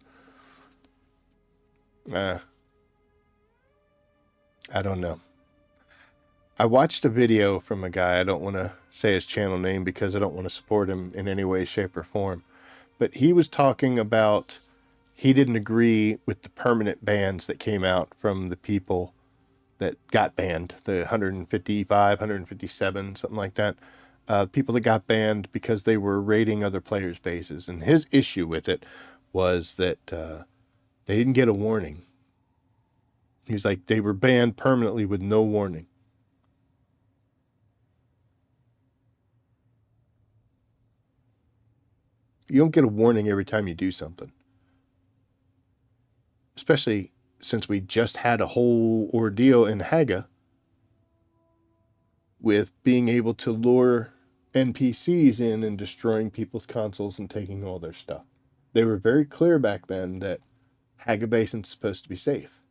I don't know. I watched a video from a guy. I don't want to say his channel name because I don't want to support him in any way, shape, or form. But he was talking about he didn't agree with the permanent bans that came out from the people that got banned, the 155, 157, something like that. People that got banned because they were raiding other players' bases. And his issue with it was that they didn't get a warning. He was like, they were banned permanently with no warning. You don't get a warning every time you do something. Especially since we just had a whole ordeal in Haga with being able to lure NPCs in and destroying people's consoles and taking all their stuff. They were very clear back then that Haga Basin's supposed to be safe.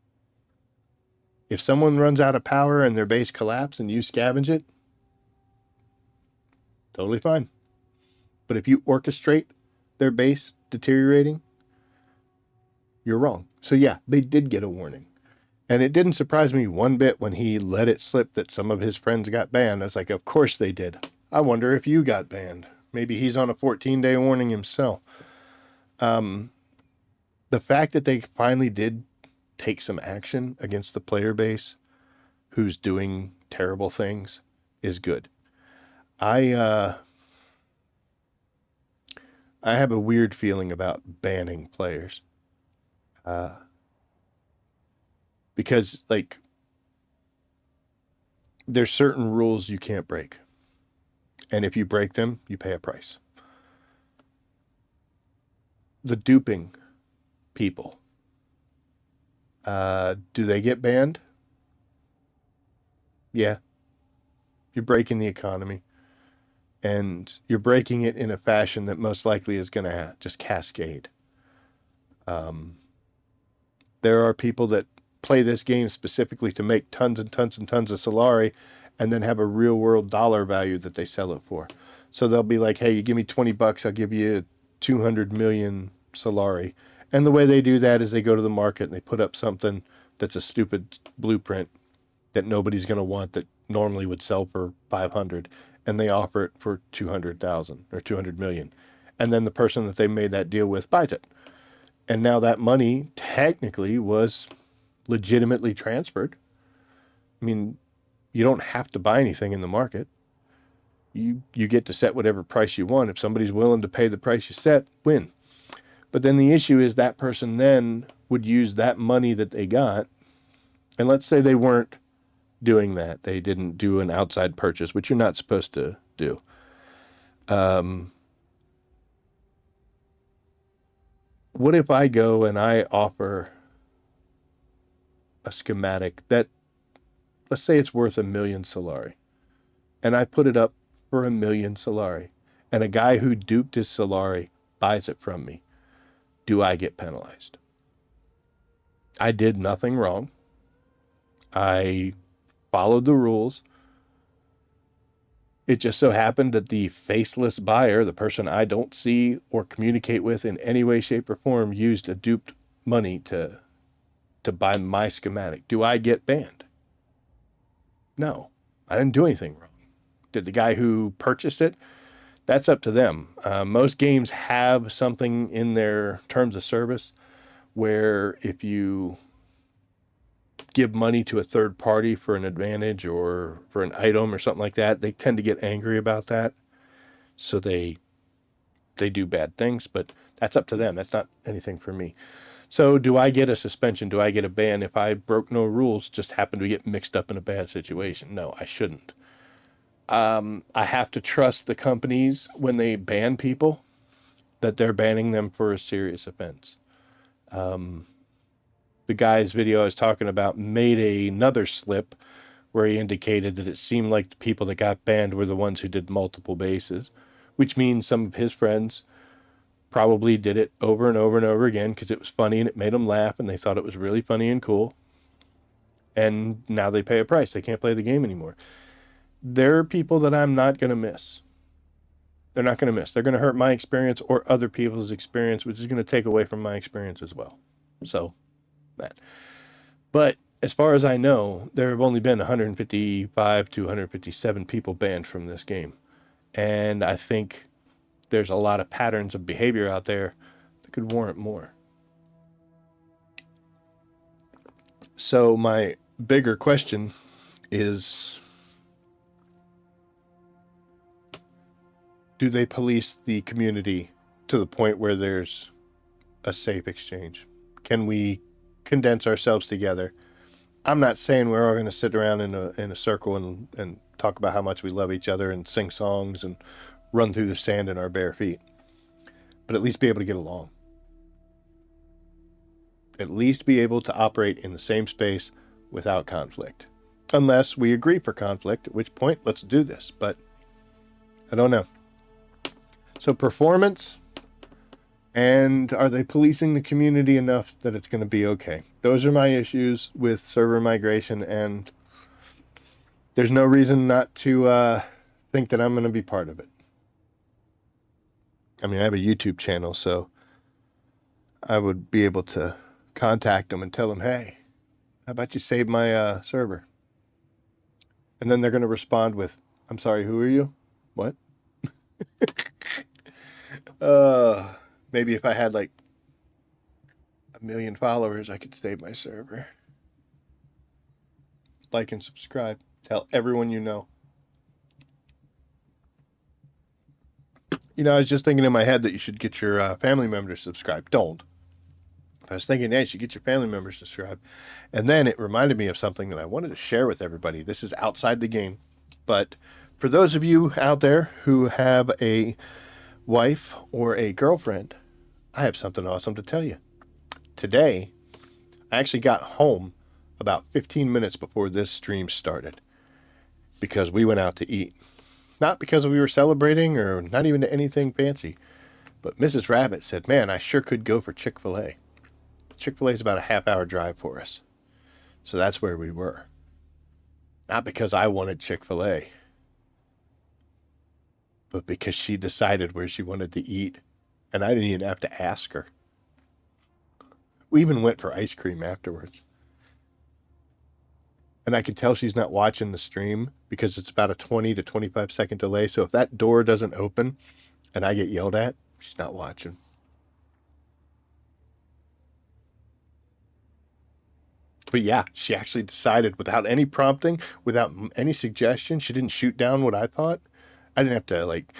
If someone runs out of power and their base collapses and you scavenge it, totally fine. But if you orchestrate their base deteriorating, you're wrong. So yeah, they did get a warning. And it didn't surprise me one bit when he let it slip that some of his friends got banned. I was like, of course they did. I wonder if you got banned. Maybe he's on a 14-day warning himself. The fact that they finally did take some action against the player base who's doing terrible things is good. I have a weird feeling about banning players. Because, like, there's certain rules you can't break. And if you break them, you pay a price. The duping people, do they get banned? Yeah. You're breaking the economy. And you're breaking it in a fashion that most likely is going to just cascade. There are people that play this game specifically to make tons and tons and tons of Solari and then have a real world dollar value that they sell it for. So they'll be like, hey, you give me $20, I'll give you 200 million Solari. And the way they do that is they go to the market and they put up something that's a stupid blueprint that nobody's going to want that normally would sell for 500, and they offer it for 200,000 or 200 million. And then the person that they made that deal with buys it. And now that money technically was legitimately transferred. I mean, you don't have to buy anything in the market. You get to set whatever price you want. If somebody's willing to pay the price you set, win. But then the issue is that person then would use that money that they got, and let's say they weren't doing that. They didn't do an outside purchase, which you're not supposed to do. What if I go and I offer a schematic that, let's say it's worth 1,000,000 Solari, and I put it up for 1,000,000 Solari, and a guy who duped his Solari buys it from me? Do I get penalized? I did nothing wrong. I followed the rules. It just so happened that the faceless buyer, the person I don't see or communicate with in any way, shape, or form, used a duped money to buy my schematic. Do I get banned? No, I didn't do anything wrong. Did the guy who purchased it? That's up to them. Most games have something in their terms of service where if you give money to a third party for an advantage or for an item or something like that, they tend to get angry about that. So they do bad things, but that's up to them. That's not anything for me. So do I get a suspension? Do I get a ban if I broke no rules, just happened to get mixed up in a bad situation? No, I shouldn't. I have to trust the companies when they ban people that they're banning them for a serious offense. The guy's video I was talking about made another slip where he indicated that it seemed like the people that got banned were the ones who did multiple bases, which means some of his friends probably did it over and over and over again because it was funny and it made them laugh and they thought it was really funny and cool. And now they pay a price. They can't play the game anymore. There are people that I'm not going to miss. They're not going to miss. They're going to hurt my experience or other people's experience, which is going to take away from my experience as well. So, that. But as far as I know, there have only been 155 to 157 people banned from this game. And I think there's a lot of patterns of behavior out there that could warrant more. So my bigger question is, do they police the community to the point where there's a safe exchange? Can we condense ourselves together? I'm not saying we're all going to sit around in a circle and talk about how much we love each other and sing songs and run through the sand in our bare feet, but at least be able to get along. At least be able to operate in the same space without conflict. Unless we agree for conflict, at which point, let's do this. But I don't know. So performance, and are they policing the community enough that it's going to be okay? Those are my issues with server migration, and there's no reason not to think that I'm going to be part of it. I mean, I have a YouTube channel, so I would be able to contact them and tell them, hey, how about you save my server? And then they're going to respond with, I'm sorry, who are you? What? Maybe if I had like 1 million followers, I could save my server. Like and subscribe. Tell everyone you know. You know, I was just thinking in my head that you should get your family members to subscribe. Don't. I was thinking, yeah, you should get your family members to subscribe. And then it reminded me of something that I wanted to share with everybody. This is outside the game. But for those of you out there who have a wife or a girlfriend, I have something awesome to tell you. Today, I actually got home about 15 minutes before this stream started because we went out to eat. Not because we were celebrating or not even anything fancy, but Mrs. Rabbit said, man, I sure could go for Chick-fil-A. Chick-fil-A is about a half-hour drive for us. So that's where we were. Not because I wanted Chick-fil-A, but because she decided where she wanted to eat, and I didn't even have to ask her. We even went for ice cream afterwards. And I can tell she's not watching the stream because it's about a 20 to 25-second delay. So if that door doesn't open and I get yelled at, she's not watching. But yeah, she actually decided without any prompting, without any suggestion. She didn't shoot down what I thought. I didn't have to like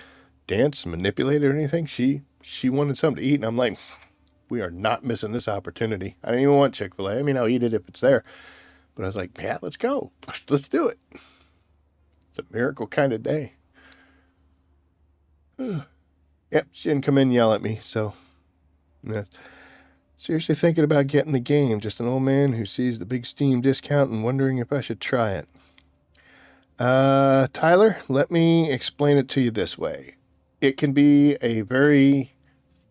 dance, manipulate it or anything. She wanted something to eat, and I'm like, we are not missing this opportunity. I didn't even want Chick-fil-A. I mean, I'll eat it if it's there. But I was like, yeah, let's go. Let's do it. It's a miracle kind of day. Yep, she didn't come in and yell at me, so yeah. Seriously thinking about getting the game. Just an old man who sees the big Steam discount and wondering if I should try it. Tyler, let me explain it to you this way. It can be a very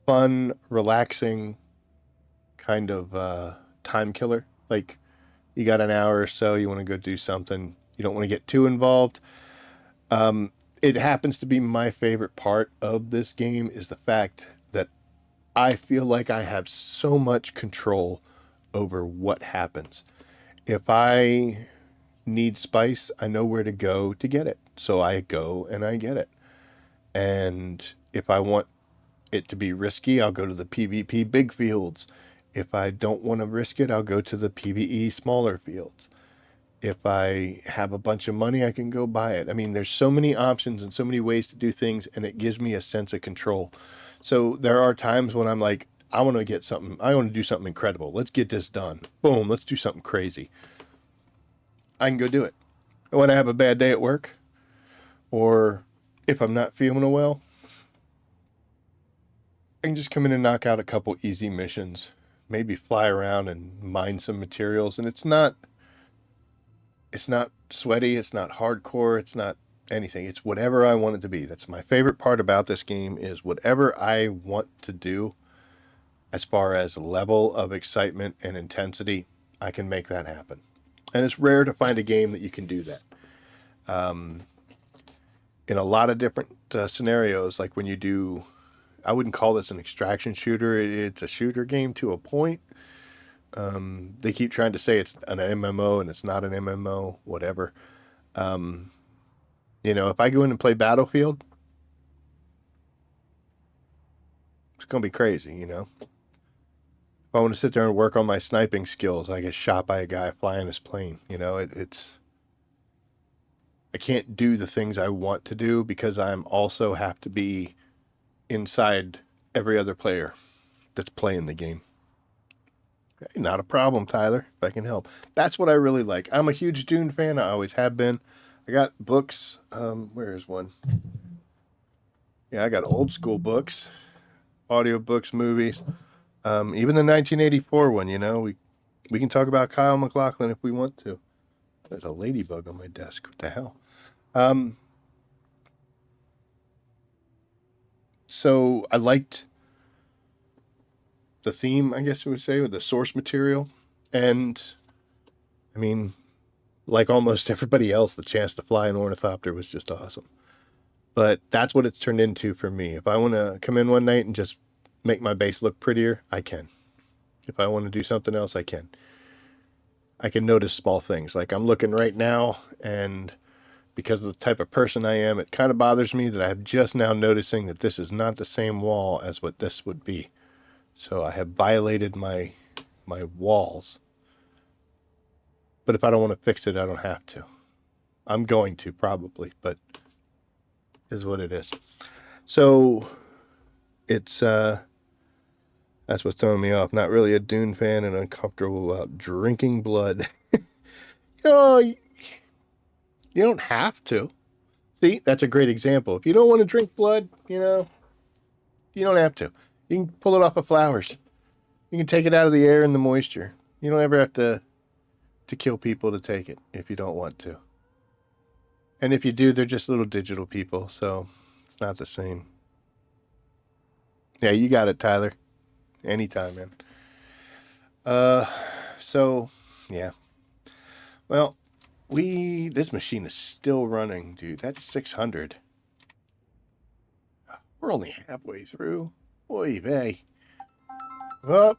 fun, relaxing kind of time killer. Like, you got an hour or so, you want to go do something. You don't want to get too involved. It happens to be my favorite part of this game is the fact that I feel like I have so much control over what happens. If I need spice, I know where to go to get it. So I go and I get it. And if I want it to be risky, I'll go to the PvP big fields. If I don't want to risk it, I'll go to the PvE smaller fields. If I have a bunch of money, I can go buy it. I mean, there's so many options and so many ways to do things, and it gives me a sense of control. So there are times when I'm like, I want to get something, I want to do something incredible. Let's get this done. Boom, let's do something crazy. I can go do it. And when I have a bad day at work, or if I'm not feeling well, I can just come in and knock out a couple easy missions. Maybe fly around and mine some materials. And it's not sweaty, it's not hardcore, it's not anything. It's whatever I want it to be. That's my favorite part about this game is whatever I want to do as far as level of excitement and intensity, I can make that happen. And it's rare to find a game that you can do that. In a lot of different scenarios, like when you do, I wouldn't call this an extraction shooter. It's a shooter game to a point. They keep trying to say it's an MMO and it's not an MMO, whatever. If I go in and play Battlefield, it's going to be crazy, If I want to sit there and work on my sniping skills, I get shot by a guy flying his plane. I can't do the things I want to do because I'm also have to be inside every other player that's playing the game. Okay, not a problem, Tyler, if I can help. That's what I really like. I'm a huge Dune fan. I always have been. I got books. Where is one? Yeah, I got old school books, audio books, movies. Even the 1984 one, we can talk about Kyle MacLachlan if we want to. There's a ladybug on my desk. What the hell? So I liked the theme, I guess you would say, with the source material. And, I mean, like almost everybody else, the chance to fly an ornithopter was just awesome. But that's what it's turned into for me. If I want to come in one night and just make my base look prettier, I can. If I want to do something else, I can. I can notice small things. Like I'm looking right now, and because of the type of person I am, it kind of bothers me that I'm just now noticing that this is not the same wall as what this would be. So I have violated my walls. But if I don't want to fix it, I don't have to. I'm going to probably, but is what it is. So it's that's what's throwing me off. Not really a Dune fan and uncomfortable about drinking blood. You don't have to. See, that's a great example. If you don't want to drink blood, you don't have to. You can pull it off of flowers. You can take it out of the air and the moisture. You don't ever have to kill people to take it if you don't want to. And if you do, they're just little digital people, so it's not the same. Yeah, you got it, Tyler. Anytime, man. So, yeah. Well, this machine is still running, dude. That's 600. We're only halfway through. Oy vey. Well,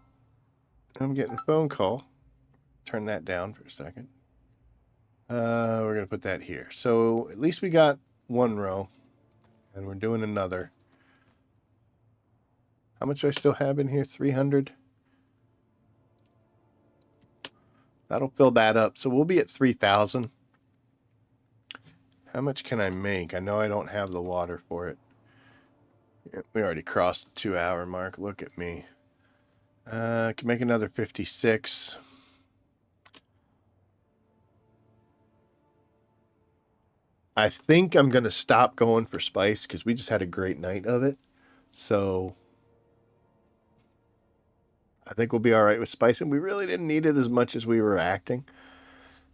I'm getting a phone call. Turn that down for a second. We're going to put that here. So at least we got one row. And we're doing another. How much do I still have in here? 300. That'll fill that up. So we'll be at 3,000. How much can I make? I know I don't have the water for it. We already crossed the 2-hour mark. Look at me. I can make another 56. I think I'm going to stop going for spice because we just had a great night of it. So I think we'll be all right with spice. And we really didn't need it as much as we were acting.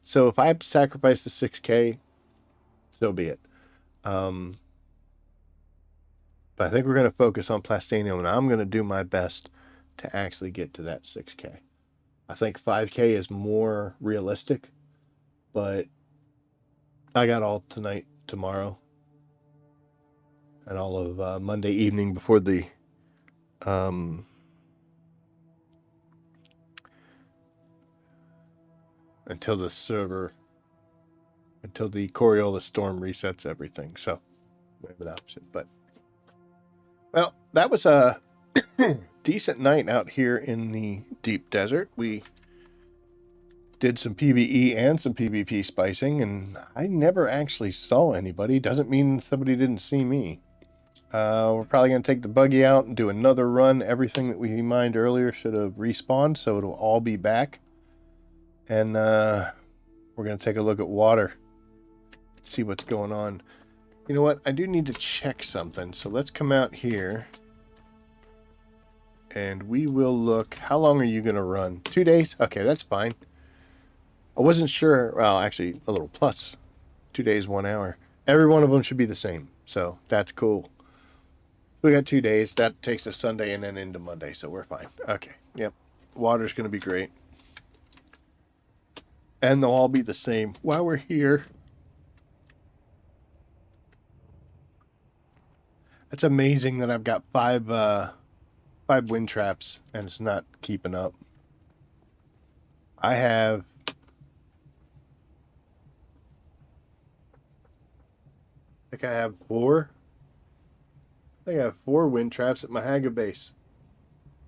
So if I have to sacrifice the 6K, so be it. But I think we're going to focus on Plastanium, and I'm going to do my best to actually get to that 6K. I think 5K is more realistic, but I got all tonight, tomorrow, and all of Monday evening before the until the Coriolis storm resets everything. So we have an option. But well, that was a decent night out here in the deep desert. We did some PvE and some PvP spicing, and I never actually saw anybody. Doesn't mean somebody didn't see me. We're probably going to take the buggy out and do another run. Everything that we mined earlier should have respawned, so it'll all be back. And we're going to take a look at water, see what's going on. You know what? I do need to check something, so let's come out here. And we will look. How long are you going to run? 2 days? Okay, that's fine. I wasn't sure. Well, actually, a little plus. 2 days, 1 hour. Every one of them should be the same. So that's cool. We got 2 days. That takes us Sunday and then into Monday. So we're fine. Okay. Yep. Water's going to be great. And they'll all be the same while we're here. It's amazing that I've got five wind traps and it's not keeping up. I think I have 4. I think I have 4 wind traps at my Haga base.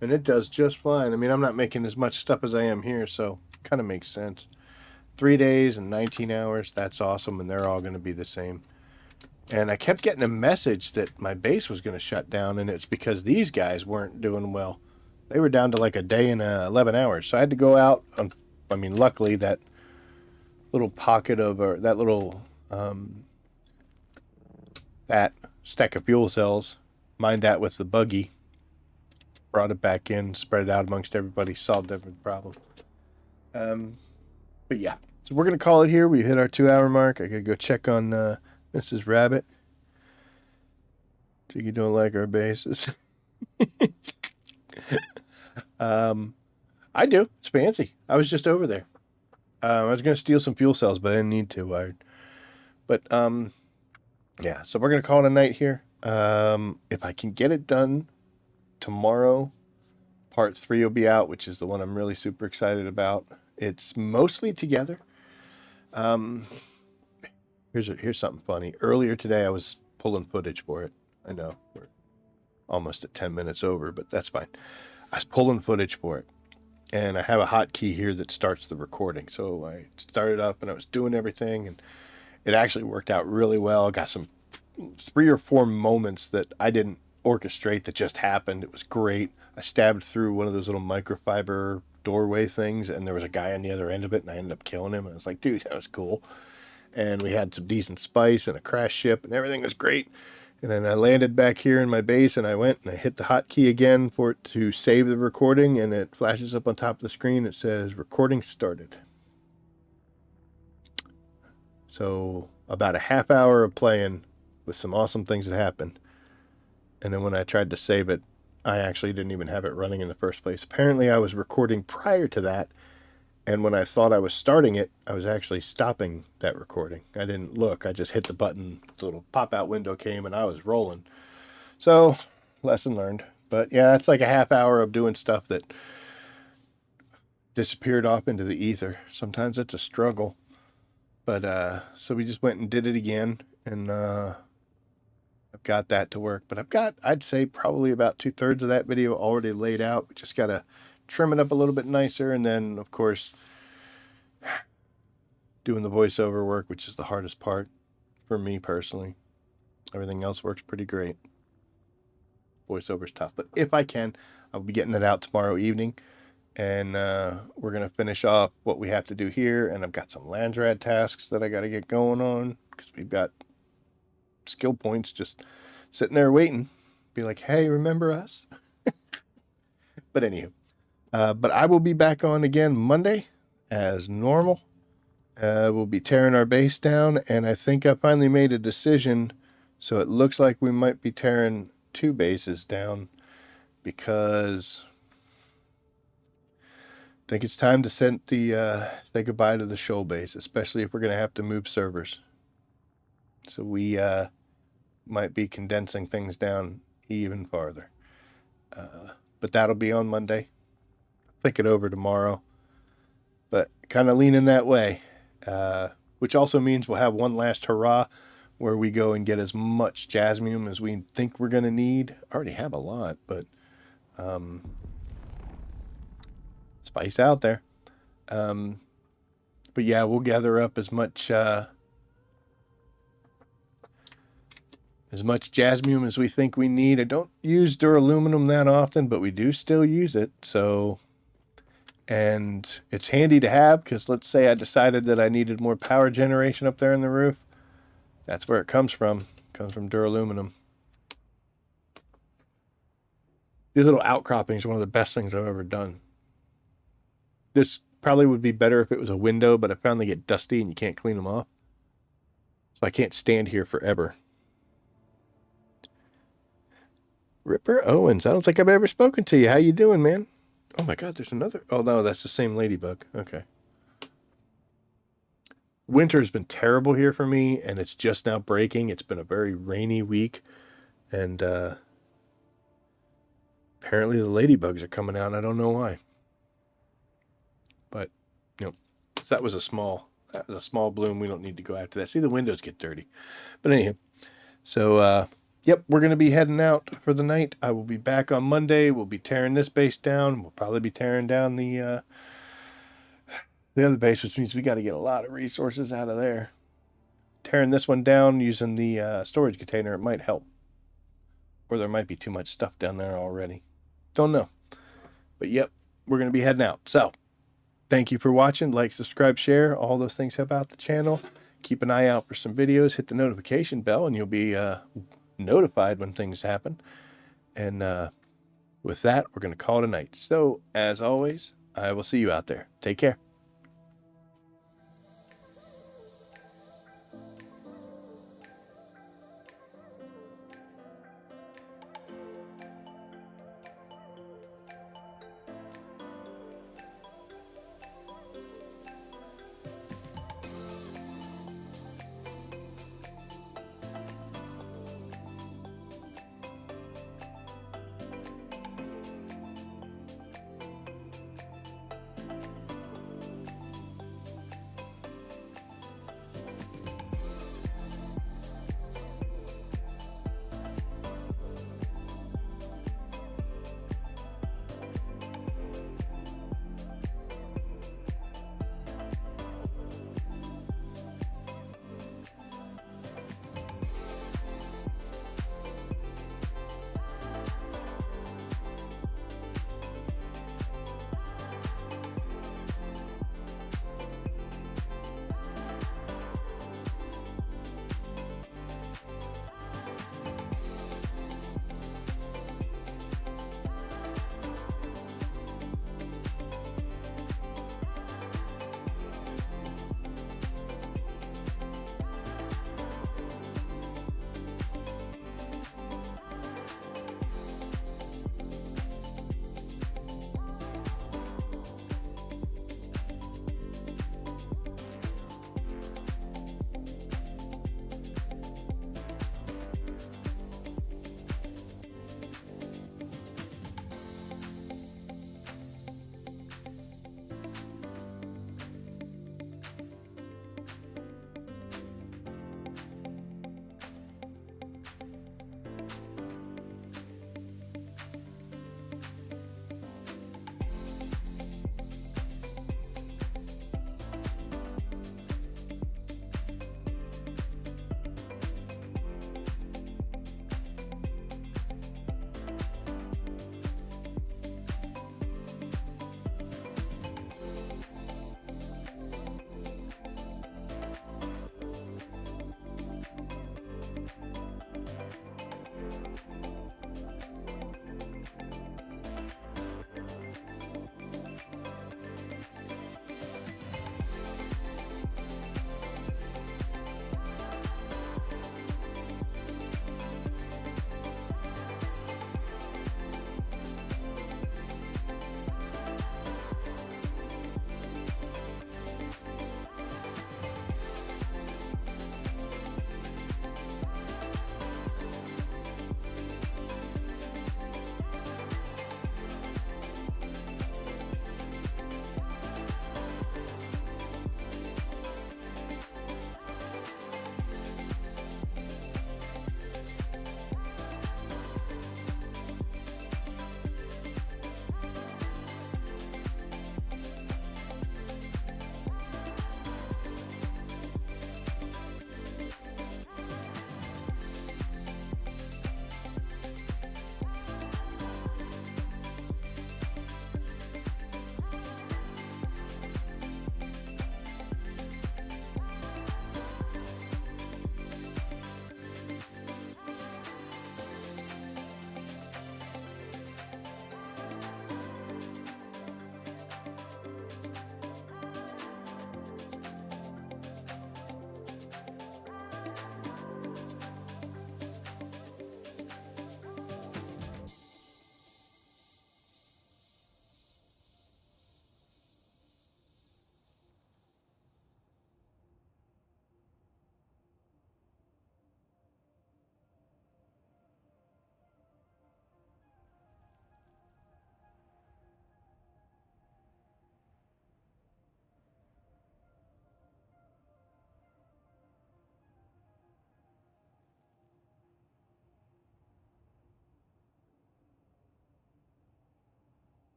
And it does just fine. I mean, I'm not making as much stuff as I am here, so it kind of makes sense. 3 days and 19 hours. That's awesome, and they're all going to be the same. And I kept getting a message that my base was going to shut down, and it's because these guys weren't doing well. They were down to like a day and 11 hours. So I had to go out. I mean, luckily, that little pocket of, or that little, that stack of fuel cells, mined that with the buggy, brought it back in, spread it out amongst everybody, solved every problem. But yeah, so we're going to call it here. We hit our 2-hour mark. I got to go check on Mrs. Rabbit. Jiggy don't like our bases. I do. It's fancy. I was just over there. I was going to steal some fuel cells, but I didn't need to. But yeah, so we're going to call it a night here. If I can get it done tomorrow, part 3 will be out, which is the one I'm really super excited about. It's mostly together. Here's something funny. Earlier today, I was pulling footage for it. I know we're almost at 10 minutes over, but that's fine. I was pulling footage for it, and I have a hotkey here that starts the recording. So I started up, and I was doing everything, and it actually worked out really well. Got some 3 or 4 moments that I didn't orchestrate that just happened. It was great. I stabbed through one of those little microfiber doorway things, and there was a guy on the other end of it, and I ended up killing him. And I was like, dude, that was cool. And we had some decent spice and a crash ship, and everything was great. And then I landed back here in my base, and I went and I hit the hotkey again for it to save the recording, and it flashes up on top of the screen. It says recording started. So about a half hour of playing with some awesome things that happened. And then when I tried to save it, I actually didn't even have it running in the first place. Apparently I was recording prior to that, and when I thought I was starting it, I was actually stopping that recording. I didn't look. I just hit the button. The little pop-out window came, and I was rolling. So, lesson learned. But yeah, it's like a half hour of doing stuff that disappeared off into the ether. Sometimes it's a struggle. But so we just went and did it again, and I've got that to work. But I've got, I'd say, probably about 2/3 of that video already laid out. We just got to trim it up a little bit nicer, and then, of course, doing the voiceover work, which is the hardest part for me personally. Everything else works pretty great. Voiceover's tough, but if I can, I'll be getting it out tomorrow evening, and we're gonna finish off what we have to do here. And I've got some Landsrad tasks that I got to get going on because we've got skill points just sitting there waiting. Be like, hey, remember us? But anywho, but I will be back on again Monday as normal. We'll be tearing our base down, and I think I finally made a decision. So it looks like we might be tearing 2 bases down because I think it's time to say goodbye to the shoal base, especially if we're going to have to move servers. So we might be condensing things down even farther. But that'll be on Monday. Think it over tomorrow. But kind of leaning that way, which also means we'll have one last hurrah where we go and get as much jasmine as we think we're going to need. I already have a lot, but spice out there. But yeah, we'll gather up as much jasmine as we think we need. I don't use duraluminum that often, but we do still use it. So, and it's handy to have because let's say I decided that I needed more power generation up there in the roof. That's where it comes from. It comes from duraluminum. These little outcroppings are one of the best things I've ever done. This probably would be better if it was a window, but I found they get dusty and you can't clean them off. So I can't stand here forever. Ripper Owens, I don't think I've ever spoken to you. How you doing, man? Oh my God, there's another. Oh no, that's the same ladybug. Okay. Winter's been terrible here for me, and it's just now breaking. It's been a very rainy week, and apparently the ladybugs are coming out. I don't know why, but you know, that was a small bloom. We don't need to go after that. See, the windows get dirty, but anyhow, so yep, we're gonna be heading out for the night. I will be back on Monday. We'll be tearing this base down. We'll probably be tearing down the other base, which means we got to get a lot of resources out of there. Tearing this one down using the storage container, it might help. Or there might be too much stuff down there already. Don't know. But yep, we're going to be heading out. So, thank you for watching. Like, subscribe, share. All those things help out the channel. Keep an eye out for some videos. Hit the notification bell and you'll be notified when things happen. And with that, we're going to call it a night. So, as always, I will see you out there. Take care.